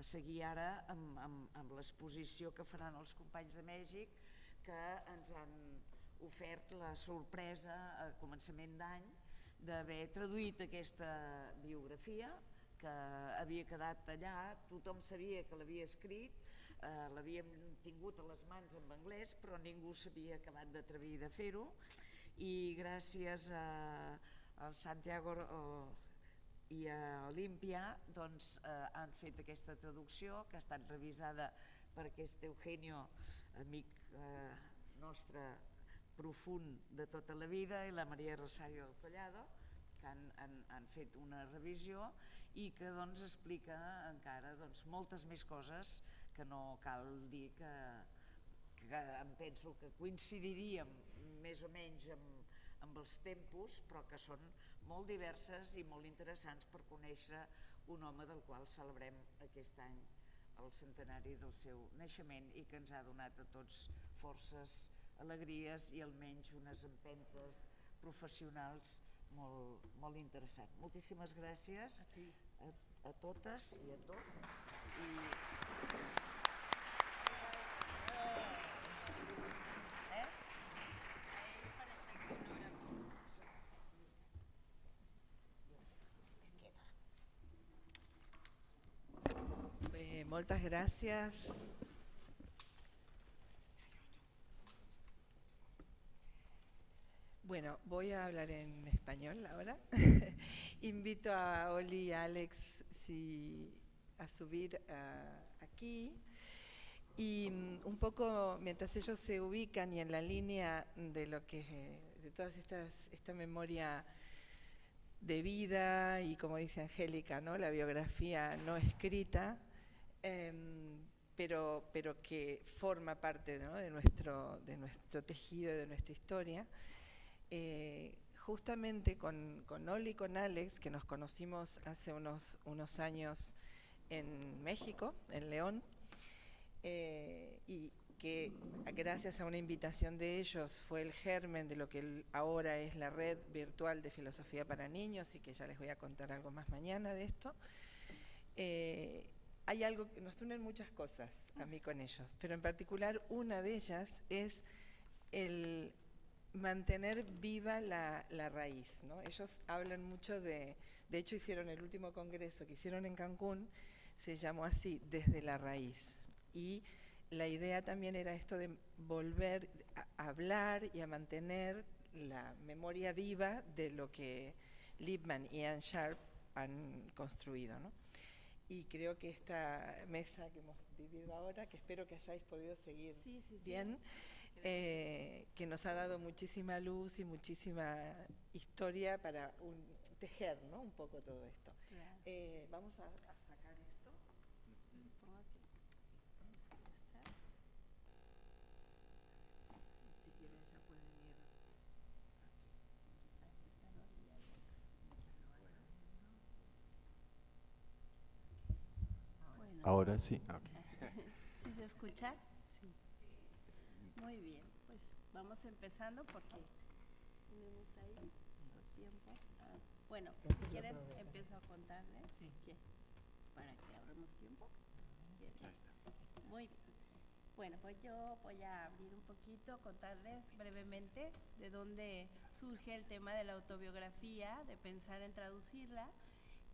seguir ara amb l'exposició que faran els companys de Mèxic, que ens han ofert la sorpresa a començament d'any d'haver traduït aquesta biografia que havia quedat allà, tothom sabia que l'havia escrit, l'havíem tingut a les mans en anglès, però ningú s'havia acabat d'atrevir de fer-ho, i gràcies al Santiago i a Olimpia doncs, han fet aquesta traducció que ha estat revisada per aquest Eugenio, amic nostre profund de tota la vida, i la Maria Rosario del Collado, que han fet una revisió i que doncs, explica encara moltes més coses que no cal dir que em penso que coincidiríem més o menys amb els tempos, però que són molt diverses i molt interessants per conèixer un home del qual celebrem aquest any el centenari del seu naixement i que ens ha donat a tots forces, alegries i almenys unes empentes professionals molt interessants. Moltíssimes gràcies a totes i a tots. Muchas gracias. Bueno, voy a hablar en español ahora. Invito a Oli y a Alex a subir aquí. Y un poco mientras ellos se ubican y en la línea de lo que de todas esta memoria de vida y, como dice Angélica, ¿no?, la biografía no escrita, pero que forma parte, ¿no?, de nuestro tejido, de nuestra historia. Justamente con Oli y con Alex, que nos conocimos hace unos años en México, en León, y que gracias a una invitación de ellos fue el germen de lo que ahora es la red virtual de filosofía para niños, y que ya les voy a contar algo más mañana de esto. Hay algo que nos unen muchas cosas a mí con ellos, pero en particular una de ellas es el mantener viva la raíz, ¿no? Ellos hablan mucho de hecho hicieron el último congreso que hicieron en Cancún, se llamó así, Desde la Raíz. Y la idea también era esto de volver a hablar y a mantener la memoria viva de lo que Lippmann y Ann Sharp han construido, ¿no? Y creo que esta mesa que hemos vivido ahora, que espero que hayáis podido seguir bien, que nos ha dado muchísima luz y muchísima historia para tejer, ¿no?, un poco todo esto. Claro. Vamos a sacar esto. Si quieren ya pueden ir aquí. Ahora sí. Okay. ¿Sí se escucha? Sí. Muy bien, pues vamos empezando porque tenemos ahí los tiempos. Bueno, si quieren empiezo a contarles. Sí. Para que abramos tiempo. Ahí está. Muy bien. Bueno, pues yo voy a abrir un poquito, contarles brevemente de dónde surge el tema de la autobiografía, de pensar en traducirla,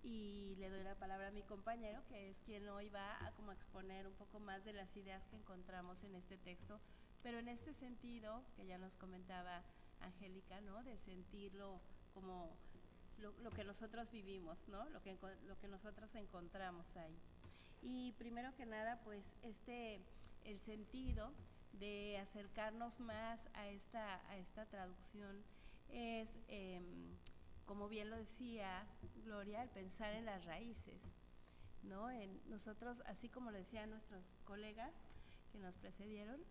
y le doy la palabra a mi compañero, que es quien hoy va a como exponer un poco más de las ideas que encontramos en este texto, pero en este sentido, que ya nos comentaba Angélica, ¿no?, de sentirlo como lo que nosotros vivimos, ¿no?, lo que nosotros encontramos ahí. Y primero que nada, pues el sentido de acercarnos más a esta traducción es, como bien lo decía Gloria, el pensar en las raíces, ¿no? Nosotros, así como lo decían nuestros colegas que nos precedieron,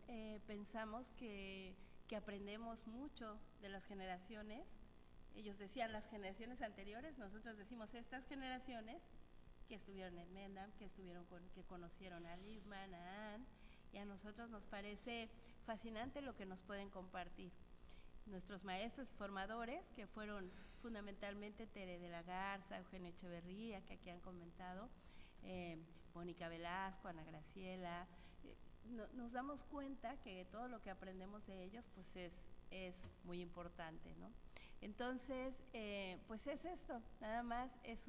pensamos que aprendemos mucho de las generaciones. Ellos decían las generaciones anteriores, nosotros decimos estas generaciones que estuvieron en Mendham, que conocieron a Lippmann, a Ann, y a nosotros nos parece fascinante lo que nos pueden compartir. Nuestros maestros y formadores, que fueron fundamentalmente Tere de la Garza, Eugenio Echeverría, que aquí han comentado, Mónica Velasco, Ana Graciela, nos damos cuenta que todo lo que aprendemos de ellos pues es muy importante, ¿no? Entonces, pues es esto, nada más es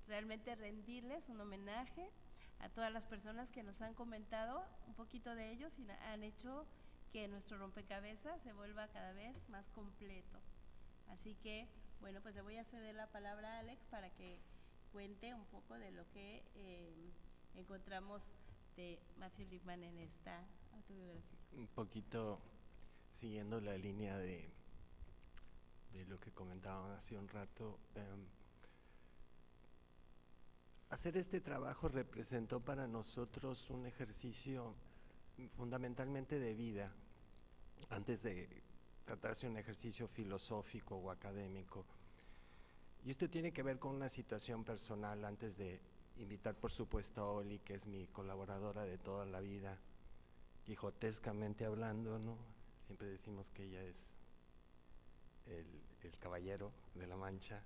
realmente rendirles un homenaje a todas las personas que nos han comentado un poquito de ellos y han hecho que nuestro rompecabezas se vuelva cada vez más completo. Así que, bueno, pues le voy a ceder la palabra a Alex para que cuente un poco de lo que encontramos de Matthew Lippmann en esta autobiografía. Un poquito siguiendo la línea de lo que comentaban hace un rato, hacer este trabajo representó para nosotros un ejercicio fundamentalmente de vida, antes de tratarse de un ejercicio filosófico o académico. Y esto tiene que ver con una situación personal, antes de invitar por supuesto a Oli, que es mi colaboradora de toda la vida, quijotescamente hablando, ¿no? Siempre decimos que ella es el caballero de la Mancha,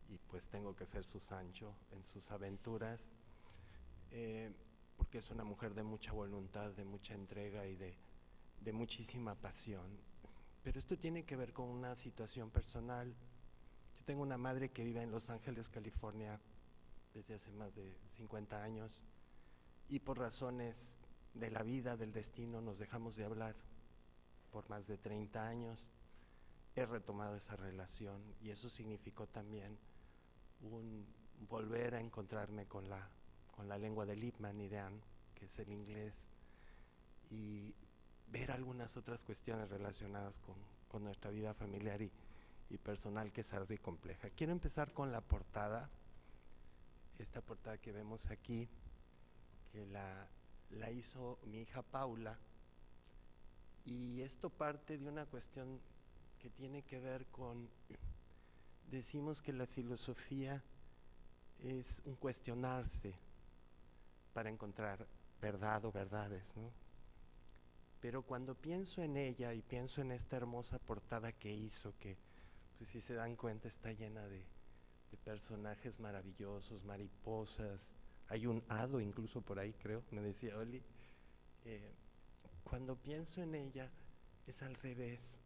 y pues tengo que ser su Sancho en sus aventuras, porque es una mujer de mucha voluntad, de mucha entrega y de muchísima pasión. Pero esto tiene que ver con una situación personal. Yo tengo una madre que vive en Los Ángeles, California, desde hace más de 50 años, y por razones de la vida, del destino, nos dejamos de hablar por más de 30 años. He retomado esa relación, y eso significó también un volver a encontrarme con la lengua de Lippmann y de Ann, que es el inglés, y ver algunas otras cuestiones relacionadas con nuestra vida familiar y personal, que es arduo y compleja. Quiero empezar con la portada, esta portada que vemos aquí, que la hizo mi hija Paula, y esto parte de una cuestión que tiene que ver con, decimos que la filosofía es un cuestionarse para encontrar verdad o verdades, ¿no? Pero cuando pienso en ella y pienso en esta hermosa portada que hizo, que pues si se dan cuenta está llena de personajes maravillosos, mariposas, hay un hado incluso por ahí, creo, me decía Oli. Cuando pienso en ella es al revés.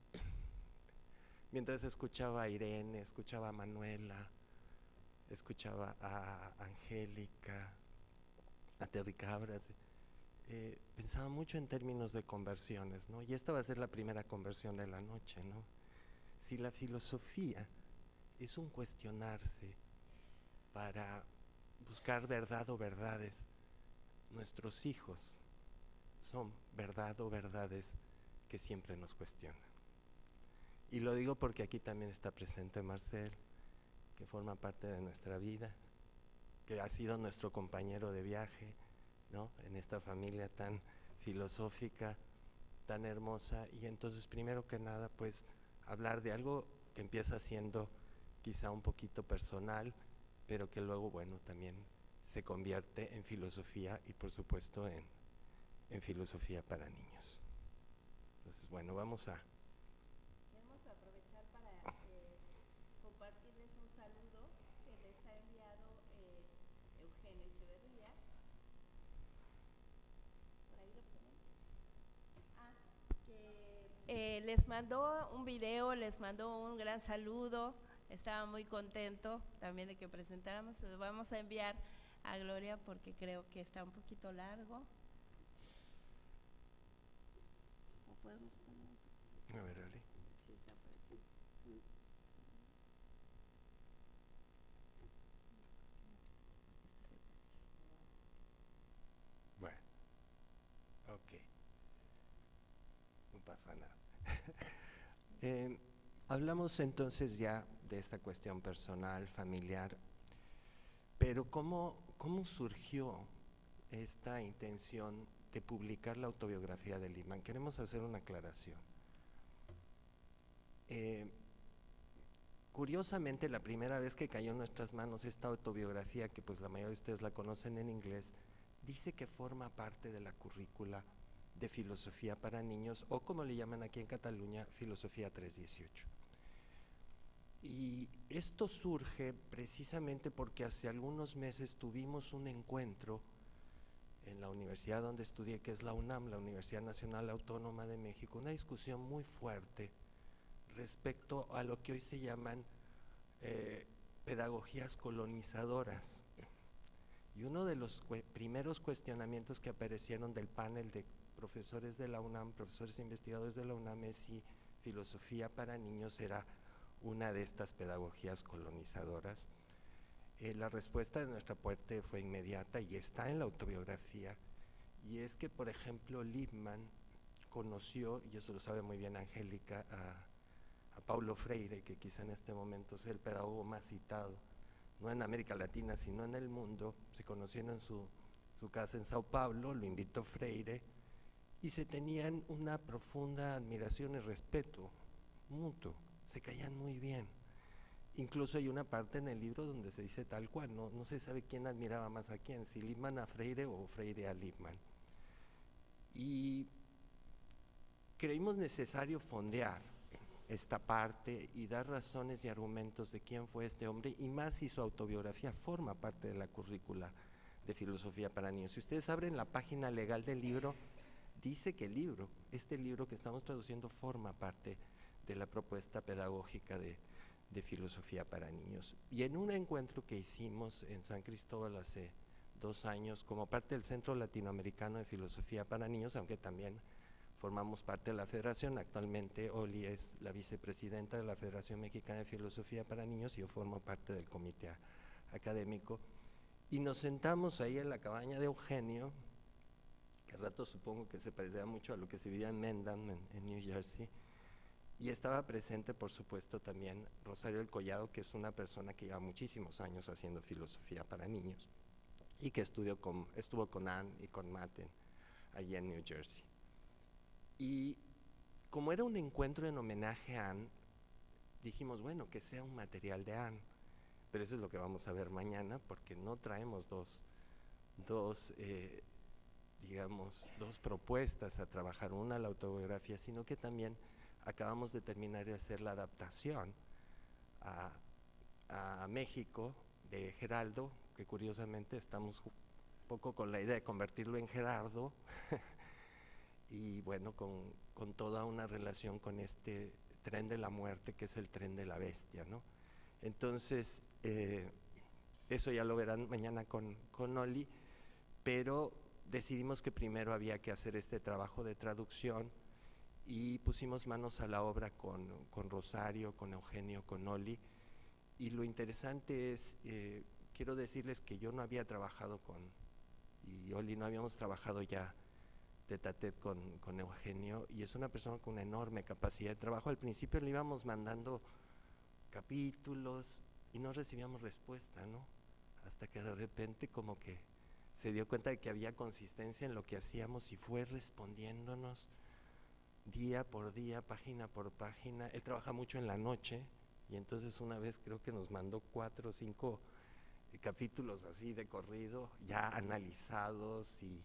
Mientras escuchaba a Irene, escuchaba a Manuela, escuchaba a Angélica, a Terry Cabras, pensaba mucho en términos de conversiones, ¿no? Y esta va a ser la primera conversión de la noche, ¿no? Si la filosofía es un cuestionarse para buscar verdad o verdades, nuestros hijos son verdad o verdades que siempre nos cuestionan. Y lo digo porque aquí también está presente Marcel, que forma parte de nuestra vida, que ha sido nuestro compañero de viaje, ¿no? En esta familia tan filosófica, tan hermosa. Y entonces, primero que nada, pues hablar de algo que empieza siendo quizá un poquito personal, pero que luego, bueno, también se convierte en filosofía y por supuesto en filosofía para niños. Entonces, bueno, vamos a... Queremos aprovechar para compartirles un saludo que les ha enviado Eugenio Echeverría. Por ahí lo ponen. Que les mandó un video, les mandó un gran saludo. Estaba muy contento también de que presentáramos. Lo vamos a enviar a Gloria porque creo que está un poquito largo. ¿O podemos poner? A ver, Oli. Sí, está por aquí. Sí. Bueno, ok. No pasa nada. Hablamos entonces ya de esta cuestión personal, familiar, pero ¿cómo surgió esta intención de publicar la autobiografía de Lippmann? Queremos hacer una aclaración. Curiosamente, la primera vez que cayó en nuestras manos esta autobiografía, que pues la mayoría de ustedes la conocen en inglés, dice que forma parte de la currícula de filosofía para niños, o como le llaman aquí en Cataluña, filosofía 318. Y esto surge precisamente porque hace algunos meses tuvimos un encuentro en la universidad donde estudié, que es la UNAM, la Universidad Nacional Autónoma de México, una discusión muy fuerte respecto a lo que hoy se llaman pedagogías colonizadoras. Y uno de los primeros cuestionamientos que aparecieron del panel de profesores de la UNAM, profesores e investigadores de la UNAM, es si filosofía para niños era una de estas pedagogías colonizadoras. La respuesta de nuestra parte fue inmediata y está en la autobiografía, y es que, por ejemplo, Lippmann conoció, y eso lo sabe muy bien Angélica, a Paulo Freire, que quizá en este momento es el pedagogo más citado, no en América Latina, sino en el mundo. Se conocieron en su casa en Sao Paulo, lo invitó Freire, y se tenían una profunda admiración y respeto mutuo, se caían muy bien. Incluso hay una parte en el libro donde se dice tal cual, no se sabe quién admiraba más a quién, si Lippmann a Freire o Freire a Lippmann. Y creímos necesario fondear esta parte y dar razones y argumentos de quién fue este hombre, y más si su autobiografía forma parte de la currícula de filosofía para niños. Si ustedes abren la página legal del libro, dice que este libro que estamos traduciendo forma parte de la propuesta pedagógica de filosofía para niños. Y en un encuentro que hicimos en San Cristóbal hace 2 años como parte del Centro Latinoamericano de Filosofía para Niños, aunque también formamos parte de la federación. Actualmente Oli es la vicepresidenta de la Federación Mexicana de Filosofía para Niños y yo formo parte del comité académico, y nos sentamos ahí en la cabaña de Eugenio que al rato supongo que se parecía mucho a lo que se vivía en Mendham, en New Jersey. Y estaba presente, por supuesto, también Rosario del Collado, que es una persona que lleva muchísimos años haciendo filosofía para niños y que estuvo con Anne y con Matt allí en New Jersey. Y como era un encuentro en homenaje a Anne, dijimos, bueno, que sea un material de Anne, pero eso es lo que vamos a ver mañana, porque no traemos dos propuestas a trabajar, una la autobiografía, sino que también acabamos de terminar de hacer la adaptación a México de Geraldo, que curiosamente estamos un poco con la idea de convertirlo en Gerardo, y bueno, con toda una relación con este tren de la muerte, que es el tren de la bestia, ¿no? Entonces, eso ya lo verán mañana con Oli, pero decidimos que primero había que hacer este trabajo de traducción y pusimos manos a la obra con Rosario, con Eugenio, con Oli. Y lo interesante es, quiero decirles que yo no había trabajado y Oli no habíamos trabajado ya tete a tete con Eugenio, y es una persona con una enorme capacidad de trabajo. Al principio le íbamos mandando capítulos y no recibíamos respuesta, ¿no? Hasta que de repente como que se dio cuenta de que había consistencia en lo que hacíamos y fue respondiéndonos día por día, página por página. Él trabaja mucho en la noche y entonces una vez creo que nos mandó 4 o 5 capítulos así de corrido, ya analizados y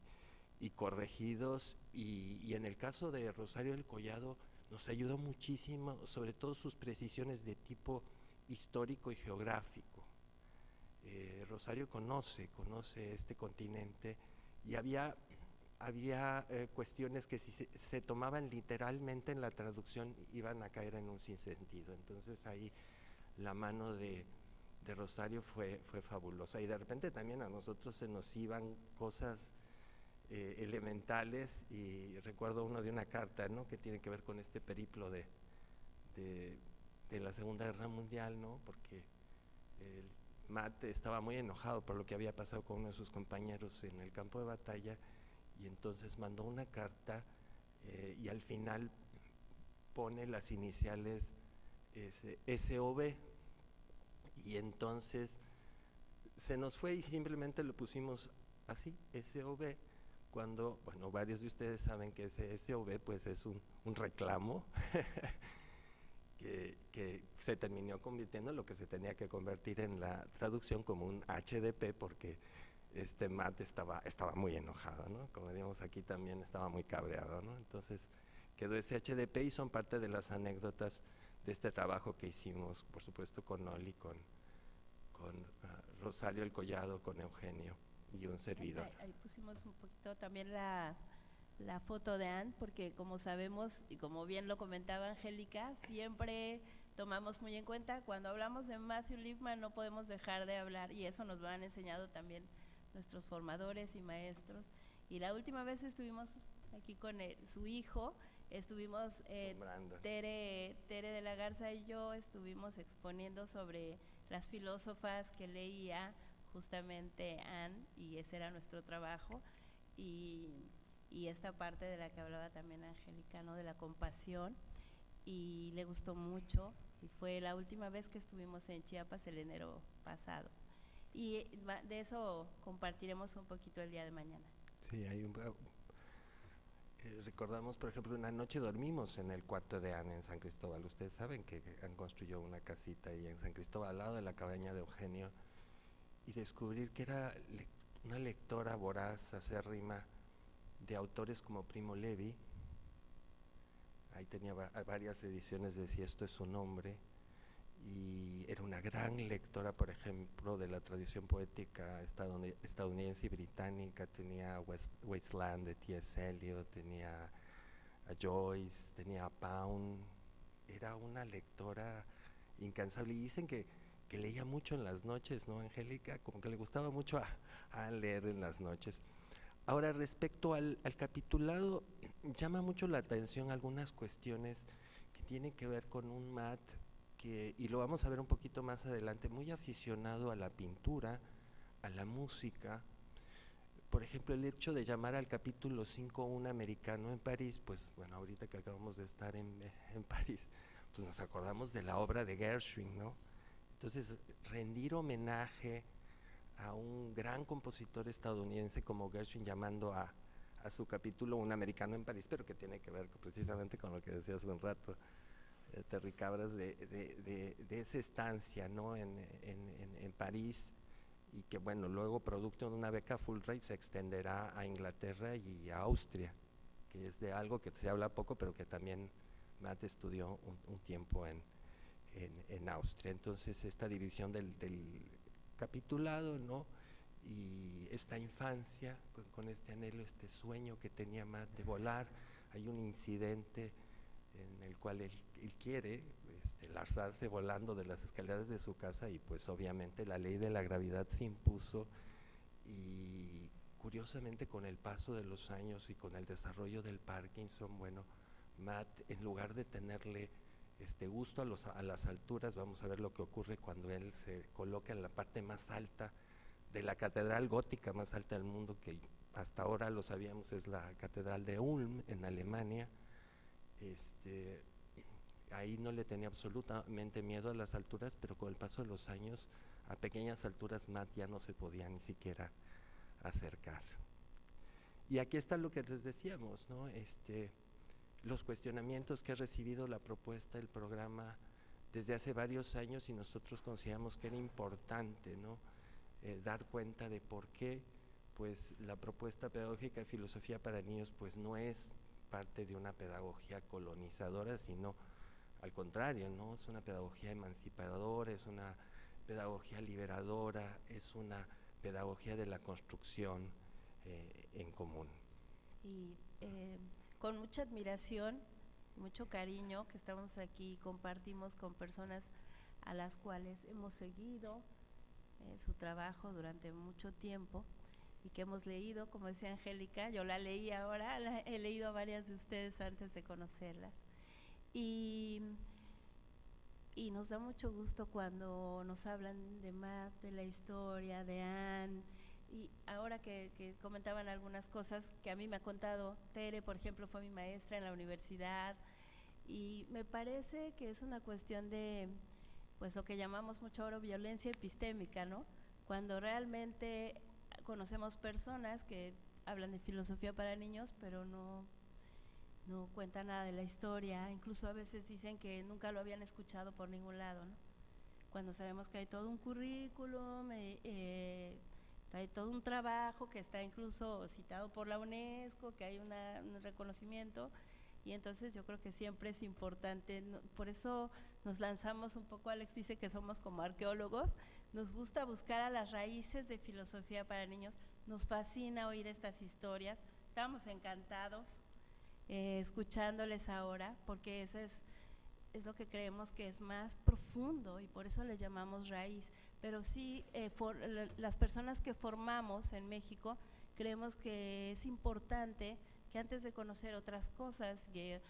corregidos, y en el caso de Rosario del Collado nos ayudó muchísimo, sobre todo sus precisiones de tipo histórico y geográfico. Rosario conoce este continente, y había cuestiones que si se tomaban literalmente en la traducción iban a caer en un sinsentido. Entonces ahí la mano de Rosario fue fabulosa, y de repente también a nosotros se nos iban cosas elementales, y recuerdo uno de una carta, ¿no?, que tiene que ver con este periplo de la Segunda Guerra Mundial, ¿no?, porque Matt estaba muy enojado por lo que había pasado con uno de sus compañeros en el campo de batalla, y entonces mandó una carta y al final pone las iniciales SOB, y entonces se nos fue y simplemente lo pusimos así, SOB, cuando, bueno, varios de ustedes saben que ese SOB pues es un reclamo que se terminó convirtiendo en lo que se tenía que convertir en la traducción como un HDP, porque Matt estaba muy enojado, ¿no? Como diríamos aquí también, estaba muy cabreado, ¿no? Entonces quedó ese HDP, y son parte de las anécdotas de este trabajo que hicimos, por supuesto, con Oli, con Rosario el Collado, con Eugenio y un servidor. Ahí pusimos un poquito también la foto de Anne, porque como sabemos y como bien lo comentaba Angélica, siempre tomamos muy en cuenta, cuando hablamos de Matthew Lipman no podemos dejar de hablar, y eso nos lo han enseñado también nuestros formadores y maestros. Y la última vez estuvimos aquí con su hijo, estuvimos Tere de la Garza y yo estuvimos exponiendo sobre las filósofas que leía justamente Anne, y ese era nuestro trabajo, y esta parte de la que hablaba también Angélica, ¿no?, de la compasión, y le gustó mucho, y fue la última vez que estuvimos en Chiapas el enero pasado, y de eso compartiremos un poquito el día de mañana. Sí, recordamos, por ejemplo, una noche dormimos en el cuarto de Anne en San Cristóbal. Ustedes saben que Anne construyó una casita ahí en San Cristóbal, al lado de la cabaña de Eugenio, y descubrir que era una lectora voraz, acérrima, de autores como Primo Levi. Ahí tenía varias ediciones de Si esto es un hombre, y era una gran lectora, por ejemplo, de la tradición poética estadounidense y británica. Tenía Wasteland de T.S. Eliot, tenía a Joyce, tenía a Pound. Era una lectora incansable, y dicen que leía mucho en las noches, ¿no, Angélica? Como que le gustaba mucho a leer en las noches. Ahora, respecto al capitulado, llama mucho la atención algunas cuestiones que tienen que ver con un Matt y lo vamos a ver un poquito más adelante, muy aficionado a la pintura, a la música, por ejemplo, el hecho de llamar al capítulo 5 un americano en París, pues bueno, ahorita que acabamos de estar en París, pues nos acordamos de la obra de Gershwin, ¿no? Entonces, rendir homenaje a un gran compositor estadounidense como Gershwin, llamando a su capítulo un americano en París, pero que tiene que ver precisamente con lo que decía hace un rato Terry Cabras, de esa estancia, ¿no? en París, y que bueno, luego producto de una beca Fulbright se extenderá a Inglaterra y a Austria, que es de algo que se habla poco, pero que también Matt estudió un tiempo en Austria. Entonces esta división del capitulado, ¿no? Y esta infancia con este anhelo, este sueño que tenía Matt de volar. Hay un incidente en el cual él quiere lanzarse volando de las escaleras de su casa, y pues obviamente la ley de la gravedad se impuso, y curiosamente con el paso de los años y con el desarrollo del Parkinson, bueno, Matt, en lugar de tenerle gusto a las alturas, vamos a ver lo que ocurre cuando él se coloca en la parte más alta de la catedral gótica más alta del mundo, que hasta ahora lo sabíamos es la catedral de Ulm en Alemania. Ahí no le tenía absolutamente miedo a las alturas, pero con el paso de los años, a pequeñas alturas Matt ya no se podía ni siquiera acercar. Y aquí está lo que les decíamos, ¿no? Los cuestionamientos que ha recibido la propuesta del programa desde hace varios años, y nosotros consideramos que era importante, ¿no? Dar cuenta de por qué pues la propuesta pedagógica de filosofía para niños pues no es parte de una pedagogía colonizadora, sino al contrario, ¿no? Es una pedagogía emancipadora, es una pedagogía liberadora, es una pedagogía de la construcción en común. Y con mucha admiración, mucho cariño que estamos aquí, compartimos con personas a las cuales hemos seguido su trabajo durante mucho tiempo y que hemos leído, como decía Angélica, yo la leí ahora, he leído a varias de ustedes antes de conocerlas, y nos da mucho gusto cuando nos hablan de Matt, de la historia, de Anne, y ahora que comentaban algunas cosas que a mí me ha contado Tere, por ejemplo, fue mi maestra en la universidad, y me parece que es una cuestión de pues lo que llamamos mucho ahora violencia epistémica, ¿no? Cuando realmente conocemos personas que hablan de filosofía para niños, pero no cuentan nada de la historia, incluso a veces dicen que nunca lo habían escuchado por ningún lado, ¿no? Cuando sabemos que hay todo un currículum, hay todo un trabajo que está incluso citado por la UNESCO, que hay un reconocimiento. Y entonces yo creo que siempre es importante, por eso nos lanzamos un poco, Alex dice que somos como arqueólogos, nos gusta buscar a las raíces de filosofía para niños, nos fascina oír estas historias, estamos encantados escuchándoles ahora, porque eso es lo que creemos que es más profundo y por eso le llamamos raíz, pero sí las personas que formamos en México creemos que es importante que antes de conocer otras cosas que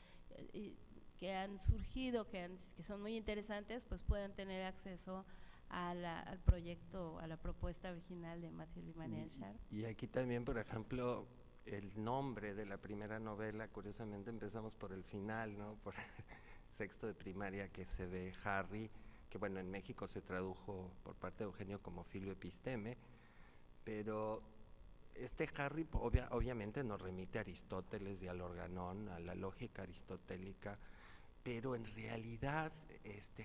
han surgido, que son muy interesantes, pues puedan tener acceso al proyecto, a la propuesta original de Matthew Lehman y Anne Sharp. Y aquí también, por ejemplo, el nombre de la primera novela, curiosamente empezamos por el final, ¿no? Por sexto de primaria, que se ve Harry, que bueno, en México se tradujo por parte de Eugenio como Filio Episteme, pero Harry obviamente nos remite a Aristóteles y al Organón, a la lógica aristotélica, pero en realidad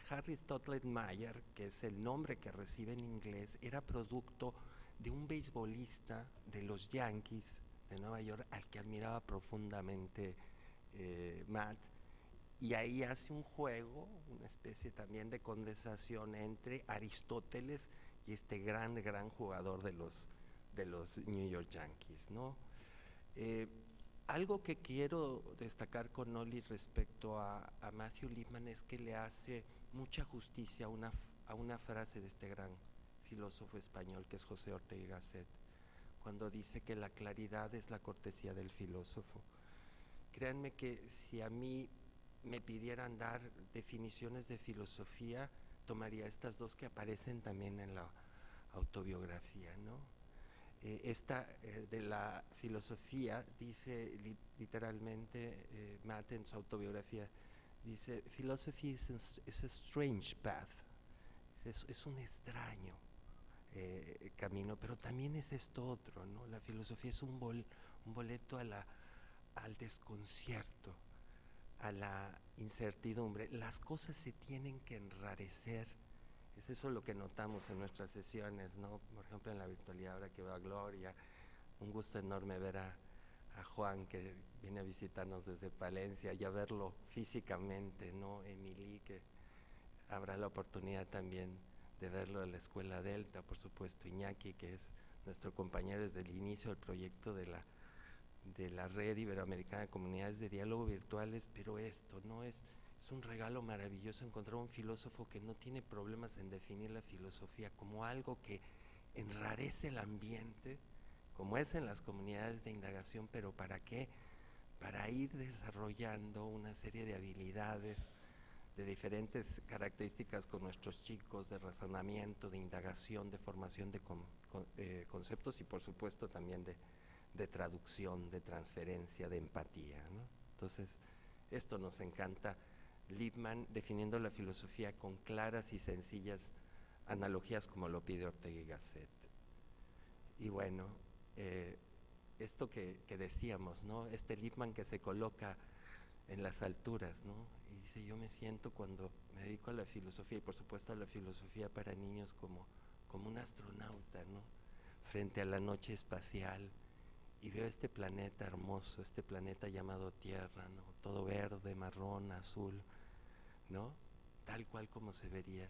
Harry Stottletmayer, que es el nombre que recibe en inglés, era producto de un beisbolista de los Yankees de Nueva York al que admiraba profundamente Matt, y ahí hace un juego, una especie también de condensación entre Aristóteles y este gran jugador de los New York Yankees, ¿no? Algo que quiero destacar con Oli respecto a Matthew Lehman es que le hace mucha justicia a una frase de este gran filósofo español que es José Ortega y Gasset, cuando dice que la claridad es la cortesía del filósofo. Créanme que si a mí me pidieran dar definiciones de filosofía, tomaría estas dos que aparecen también en la autobiografía, ¿no? de la filosofía, dice literalmente Matt en su autobiografía, dice, philosophy is a strange path, es un extraño camino, pero también es esto otro, ¿no? La filosofía es un boleto al desconcierto, a la incertidumbre. Las cosas se tienen que enrarecer. Es eso lo que notamos en nuestras sesiones, ¿no? Por ejemplo, en la virtualidad, ahora que veo a Gloria, un gusto enorme ver a Juan, que viene a visitarnos desde Palencia, y a verlo físicamente, ¿no? Emily, que habrá la oportunidad también de verlo en la Escuela Delta, por supuesto, Iñaki, que es nuestro compañero desde el inicio del proyecto de la Red Iberoamericana de Comunidades de Diálogo Virtuales, pero esto, ¿no? Es un regalo maravilloso encontrar un filósofo que no tiene problemas en definir la filosofía como algo que enrarece el ambiente, como es en las comunidades de indagación, pero ¿para qué? Para ir desarrollando una serie de habilidades de diferentes características con nuestros chicos, de razonamiento, de indagación, de formación de conceptos y por supuesto también de traducción, de transferencia, de empatía, ¿no? Entonces, esto nos encanta. Lippmann definiendo la filosofía con claras y sencillas analogías como lo pide Ortega y Gasset. Y bueno, esto que decíamos, ¿no? Este Lippmann que se coloca en las alturas, ¿no? Y dice, yo me siento cuando me dedico a la filosofía, y por supuesto a la filosofía para niños, como un astronauta, ¿no? Frente a la noche espacial, y veo este planeta hermoso, este planeta llamado Tierra, ¿no? Todo verde, marrón, azul, ¿no? Tal cual como se vería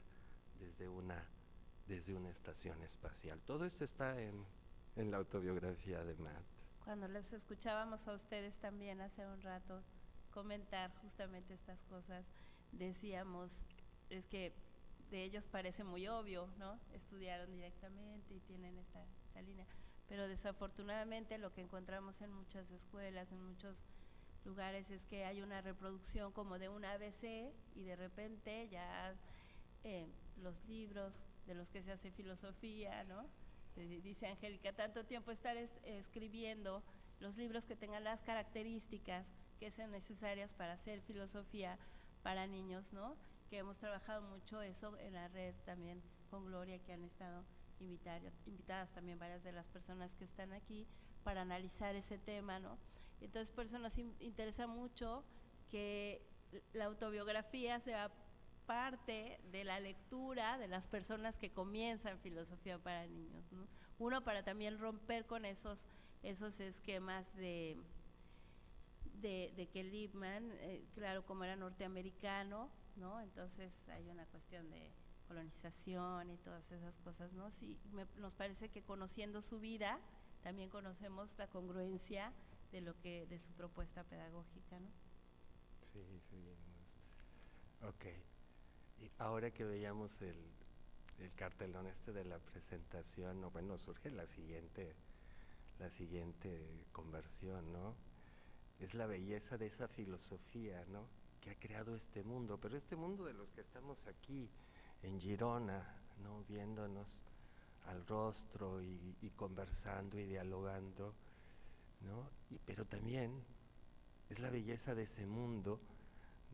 desde una estación espacial. Todo esto está en la autobiografía de Matt. Cuando les escuchábamos a ustedes también hace un rato comentar justamente estas cosas, decíamos, es que de ellos parece muy obvio, ¿no? Estudiaron directamente y tienen esta línea, pero desafortunadamente lo que encontramos en muchas escuelas, en muchos lugares, es que hay una reproducción como de un ABC y de repente ya los libros de los que se hace filosofía, ¿no? Dice Angélica, tanto tiempo estar escribiendo los libros que tengan las características que sean necesarias para hacer filosofía para niños, ¿no? Que hemos trabajado mucho eso en la red también con Gloria, que han estado invitadas también varias de las personas que están aquí para analizar ese tema, ¿no? Entonces, por eso nos interesa mucho que la autobiografía sea parte de la lectura de las personas que comienzan filosofía para niños, ¿no? Uno, para también romper con esos esquemas de que Lippmann, claro, como era norteamericano, ¿no? Entonces hay una cuestión de colonización y todas esas cosas, ¿no? Sí, nos parece que conociendo su vida también conocemos la congruencia de su propuesta pedagógica, ¿no? Sí, seguimos. Ok. Y ahora que veíamos el cartelón de la presentación, bueno, surge la siguiente conversión, ¿no? Es la belleza de esa filosofía, ¿no? Que ha creado este mundo, pero este mundo de los que estamos aquí en Girona, ¿no? Viéndonos al rostro y conversando y dialogando, ¿no? Pero también es la belleza de ese mundo,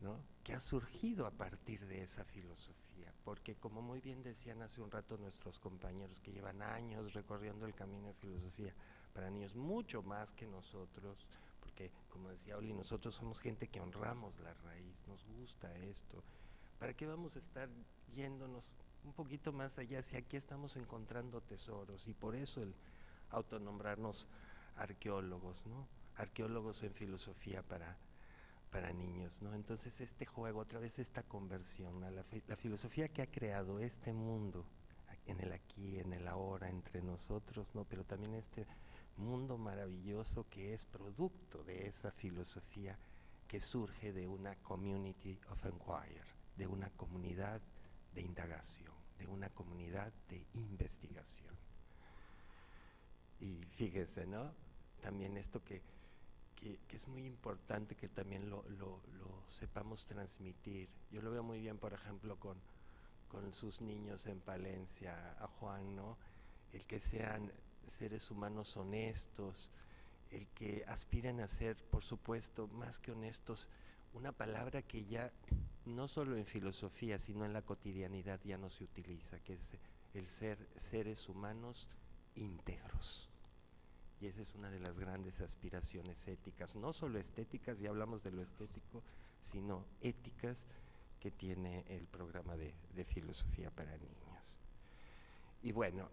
¿no? Que ha surgido a partir de esa filosofía, porque como muy bien decían hace un rato nuestros compañeros que llevan años recorriendo el camino de filosofía para niños, mucho más que nosotros, porque como decía Oli, nosotros somos gente que honramos la raíz, nos gusta esto. ¿Para qué vamos a estar yéndonos un poquito más allá si aquí estamos encontrando tesoros? Y por eso el autonombrarnos arqueólogos, ¿no? Arqueólogos en filosofía para niños, ¿no? Entonces este juego, otra vez esta conversión a la filosofía que ha creado este mundo en el aquí, en el ahora, entre nosotros, ¿no? Pero también este mundo maravilloso que es producto de esa filosofía que surge de una community of inquiry, de una comunidad de indagación, de una comunidad de investigación. Y fíjense, ¿no? También esto que es muy importante que también lo sepamos transmitir. Yo lo veo muy bien, por ejemplo, con sus niños en Palencia, a Juan, ¿no? El que sean seres humanos honestos, el que aspiran a ser, por supuesto, más que honestos, una palabra que ya no solo en filosofía, sino en la cotidianidad ya no se utiliza, que es el ser seres humanos íntegros. Y esa es una de las grandes aspiraciones éticas, no solo estéticas, ya hablamos de lo estético, sino éticas que tiene el programa de filosofía para niños. Y bueno,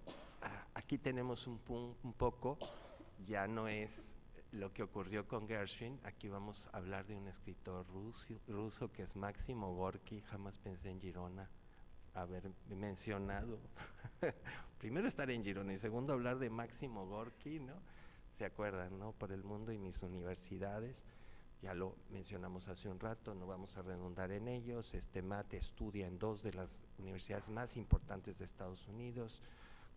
aquí tenemos un poco, ya no es lo que ocurrió con Gershwin, aquí vamos a hablar de un escritor ruso que es Máximo Gorki. Jamás pensé en Girona haber mencionado, primero estar en Girona y segundo hablar de Máximo Gorki, ¿no? ¿Se acuerdan, no? Por el mundo y mis universidades, ya lo mencionamos hace un rato, no vamos a redundar en ellos. Matt estudia en 2 de las universidades más importantes de Estados Unidos,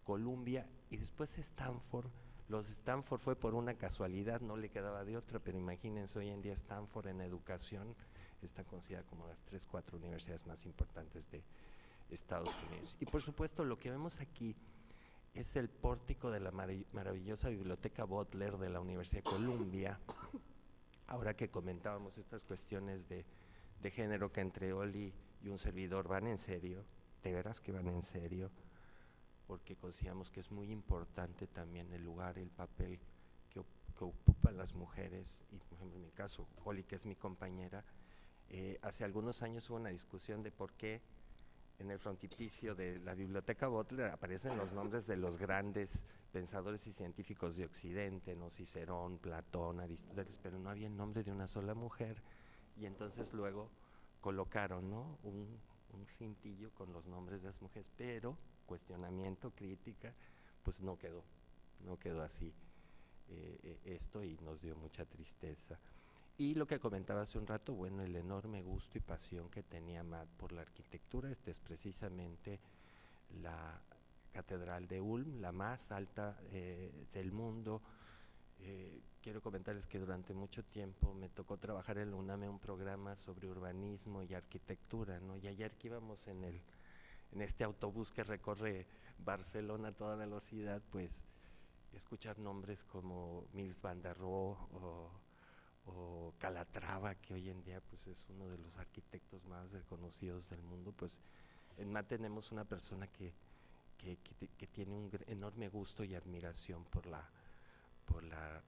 Columbia y después Stanford. Los Stanford fue por una casualidad, no le quedaba de otra, pero imagínense, hoy en día Stanford en educación está considerada como las 3, 4 universidades más importantes de Estados Unidos. Y por supuesto lo que vemos aquí es el pórtico de la maravillosa biblioteca Butler de la Universidad de Columbia. Ahora que comentábamos estas cuestiones de género, que entre Oli y un servidor van en serio, de veras que van en serio, porque consideramos que es muy importante también el lugar, el papel que ocupan las mujeres, y por ejemplo en mi caso, Oli, que es mi compañera, hace algunos años hubo una discusión de por qué en el frontispicio de la biblioteca Butler aparecen los nombres de los grandes pensadores y científicos de Occidente, ¿no? Cicerón, Platón, Aristóteles, pero no había el nombre de una sola mujer, y entonces luego colocaron, ¿no? un cintillo con los nombres de las mujeres, pero cuestionamiento, crítica, pues no quedó así esto, y nos dio mucha tristeza. Y lo que comentaba hace un rato, bueno, el enorme gusto y pasión que tenía Matt por la arquitectura. Esta es precisamente la Catedral de Ulm, la más alta del mundo. Quiero comentarles que durante mucho tiempo me tocó trabajar en la UNAM en un programa sobre urbanismo y arquitectura, ¿no? Y ayer que íbamos en este autobús que recorre Barcelona a toda velocidad, pues escuchar nombres como Mies van der Rohe o Calatrava, que hoy en día pues es uno de los arquitectos más reconocidos del mundo, pues en MAT tenemos una persona que tiene un enorme gusto y admiración por la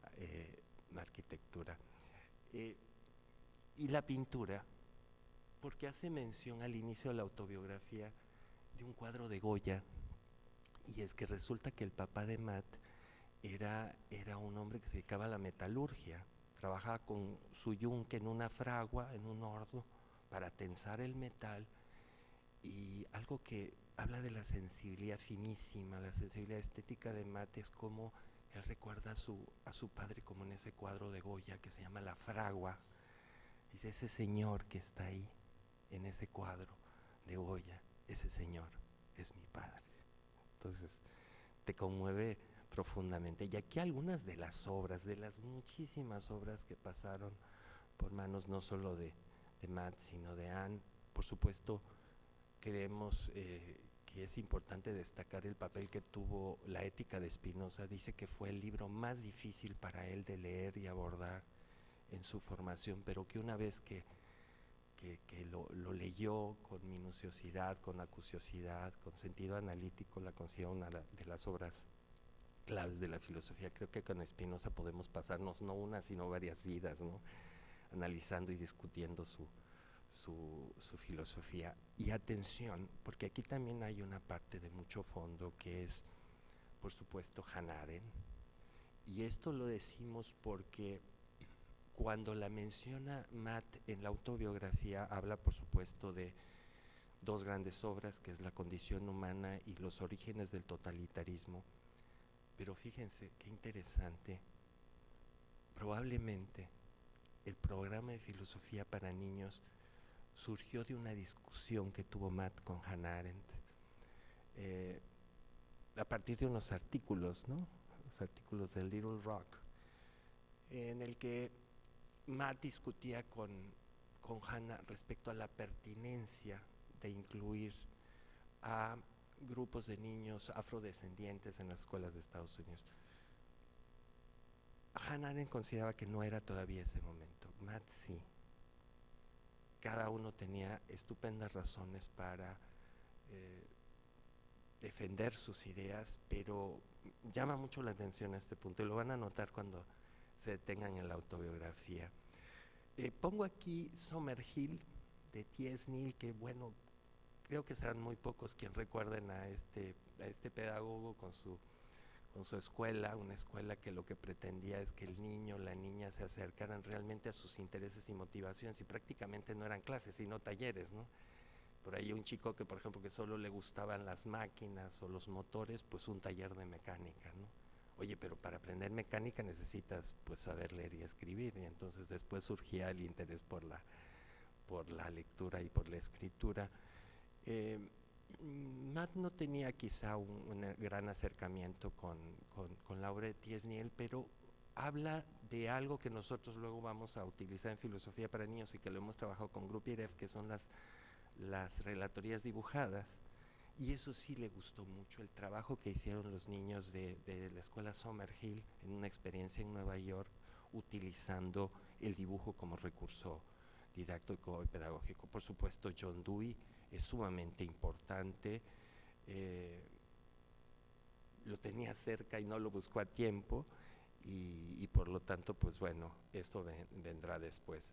arquitectura. Y la pintura, porque hace mención al inicio de la autobiografía de un cuadro de Goya, y es que resulta que el papá de Matt era un hombre que se dedicaba a la metalurgia. Trabajaba con su yunque en una fragua, en un horno, para tensar el metal, y algo que habla de la sensibilidad finísima, la sensibilidad estética de Matt, es como él recuerda a su padre como en ese cuadro de Goya que se llama La Fragua. Dice, ese señor que está ahí, en ese cuadro de Goya, ese señor es mi padre. Entonces, te conmueve profundamente. Y aquí algunas de las obras, de las muchísimas obras que pasaron por manos no solo de Matt, sino de Anne. Por supuesto, creemos que es importante destacar el papel que tuvo La Ética de Spinoza. Dice que fue el libro más difícil para él de leer y abordar en su formación, pero que una vez que lo leyó con minuciosidad, con acuciosidad, con sentido analítico, la considera una de las obras claves de la filosofía. Creo que con Spinoza podemos pasarnos no una, sino varias vidas, ¿no? Analizando y discutiendo su filosofía. Y atención, porque aquí también hay una parte de mucho fondo que es, por supuesto, Hannah Arendt. Y esto lo decimos porque cuando la menciona Matt en la autobiografía, habla, por supuesto, de 2 grandes obras, que es La condición humana y Los orígenes del totalitarismo. Pero fíjense qué interesante, probablemente el programa de filosofía para niños surgió de una discusión que tuvo Matt con Hannah Arendt, a partir de unos artículos, ¿no? Los artículos de Little Rock, en el que Matt discutía con Hannah respecto a la pertinencia de incluir a grupos de niños afrodescendientes en las escuelas de Estados Unidos. Hannah Arendt consideraba que no era todavía ese momento. Matt sí. Cada uno tenía estupendas razones para defender sus ideas, pero llama mucho la atención a este punto y lo van a notar cuando se detengan en la autobiografía. Pongo aquí Summerhill de T.S. Neal, que bueno, creo que serán muy pocos quien recuerden a este pedagogo con su escuela, una escuela que lo que pretendía es que el niño, la niña se acercaran realmente a sus intereses y motivaciones, y prácticamente no eran clases, sino talleres, ¿no? Por ahí un chico que, por ejemplo, que solo le gustaban las máquinas o los motores, pues un taller de mecánica, ¿no? Oye, pero para aprender mecánica necesitas pues saber leer y escribir, y entonces después surgía el interés por la lectura y por la escritura. Matt no tenía quizá un gran acercamiento con la obra de T.S. Neal, pero habla de algo que nosotros luego vamos a utilizar en filosofía para niños y que lo hemos trabajado con Grupiref, que son las relatorías dibujadas, y eso sí le gustó mucho, el trabajo que hicieron los niños de la escuela Summerhill en una experiencia en Nueva York, utilizando el dibujo como recurso didáctico y pedagógico. Por supuesto, John Dewey es sumamente importante, lo tenía cerca y no lo buscó a tiempo, y por lo tanto, pues bueno, esto vendrá después.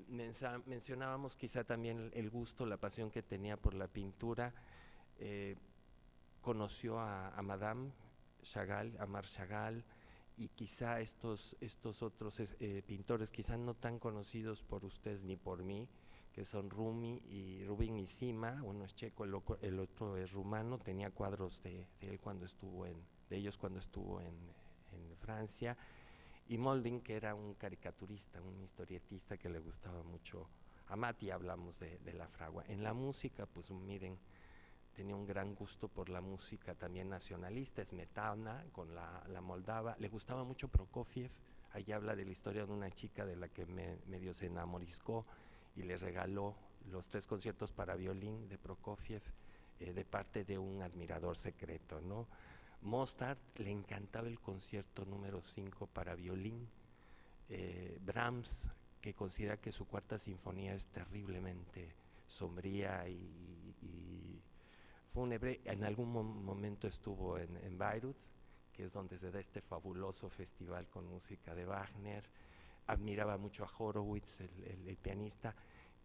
Mencionábamos quizá también el gusto, la pasión que tenía por la pintura. Conoció a Madame Chagall, a Marc Chagall, y quizá estos otros pintores, quizá no tan conocidos por ustedes ni por mí, que son Rubin Mishima, uno es checo, el otro es rumano. Tenía cuadros de ellos cuando estuvo en Francia. Y Molding, que era un caricaturista, un historietista que le gustaba mucho a Mati. Hablamos de la fragua. En la música, pues miren, tenía un gran gusto por la música también nacionalista, Smetana, con la moldava. Le gustaba mucho Prokofiev. Ahí habla de la historia de una chica de la que medio se enamoriscó y le regaló los 3 conciertos para violín de Prokofiev de parte de un admirador secreto, ¿no? Mozart le encantaba el concierto número 5 para violín. Brahms, que considera que su 4ª sinfonía es terriblemente sombría y fúnebre. En algún momento estuvo en Bayreuth, que es donde se da este fabuloso festival con música de Wagner. Admiraba mucho a Horowitz, el pianista.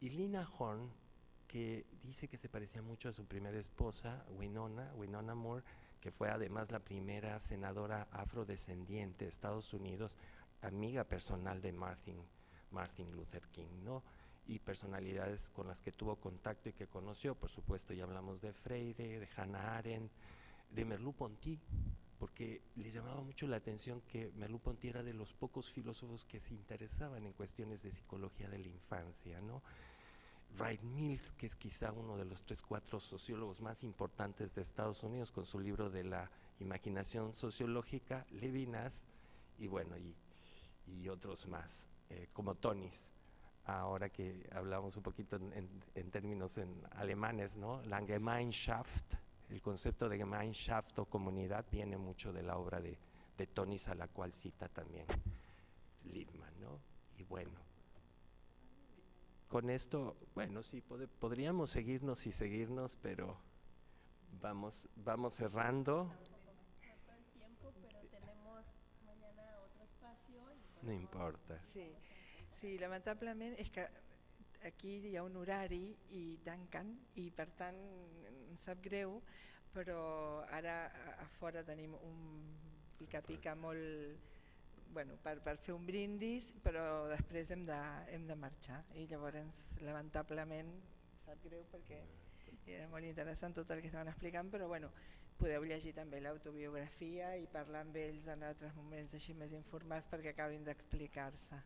Y Lina Horne, que dice que se parecía mucho a su primera esposa, Winona Moore, que fue además la primera senadora afrodescendiente de Estados Unidos, amiga personal de Martin Luther King, ¿no? Y personalidades con las que tuvo contacto y que conoció. Por supuesto, ya hablamos de Freire, de Hannah Arendt, de Merleau-Ponty, porque le llamaba mucho la atención que Merleau-Ponty era de los pocos filósofos que se interesaban en cuestiones de psicología de la infancia, ¿no? Wright Mills, que es quizá uno de los 3-4 sociólogos más importantes de Estados Unidos, con su libro de la imaginación sociológica, Levinas, y bueno, y otros más, como Tonis. Ahora que hablamos un poquito en términos alemanes, ¿no? La Gemeinschaft, el concepto de Gemeinschaft o comunidad viene mucho de la obra de Tonis, a la cual cita también Lippmann, ¿no? Y bueno, con esto, bueno, sí, podríamos seguirnos, pero vamos cerrando. No importa. Sí, lamentablement és que aquí hi ha un horari i tanquen, i per tant em sap greu, però ara a fora tenim un pica-pica molt... Bueno, per fer un brindis, però després hem de marxar, i llavors lamentablement sap greu perquè era molt interessant tot el que estaven explicant, però bueno, podeu llegir també l'autobiografia i parlar amb ells en altres moments així més informats perquè acabin d'explicar-se.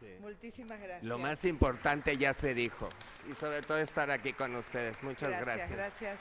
Sí. Muchísimas gracias. Lo más importante ya se dijo, y sobre todo estar aquí con ustedes. Muchas gracias. Gracias.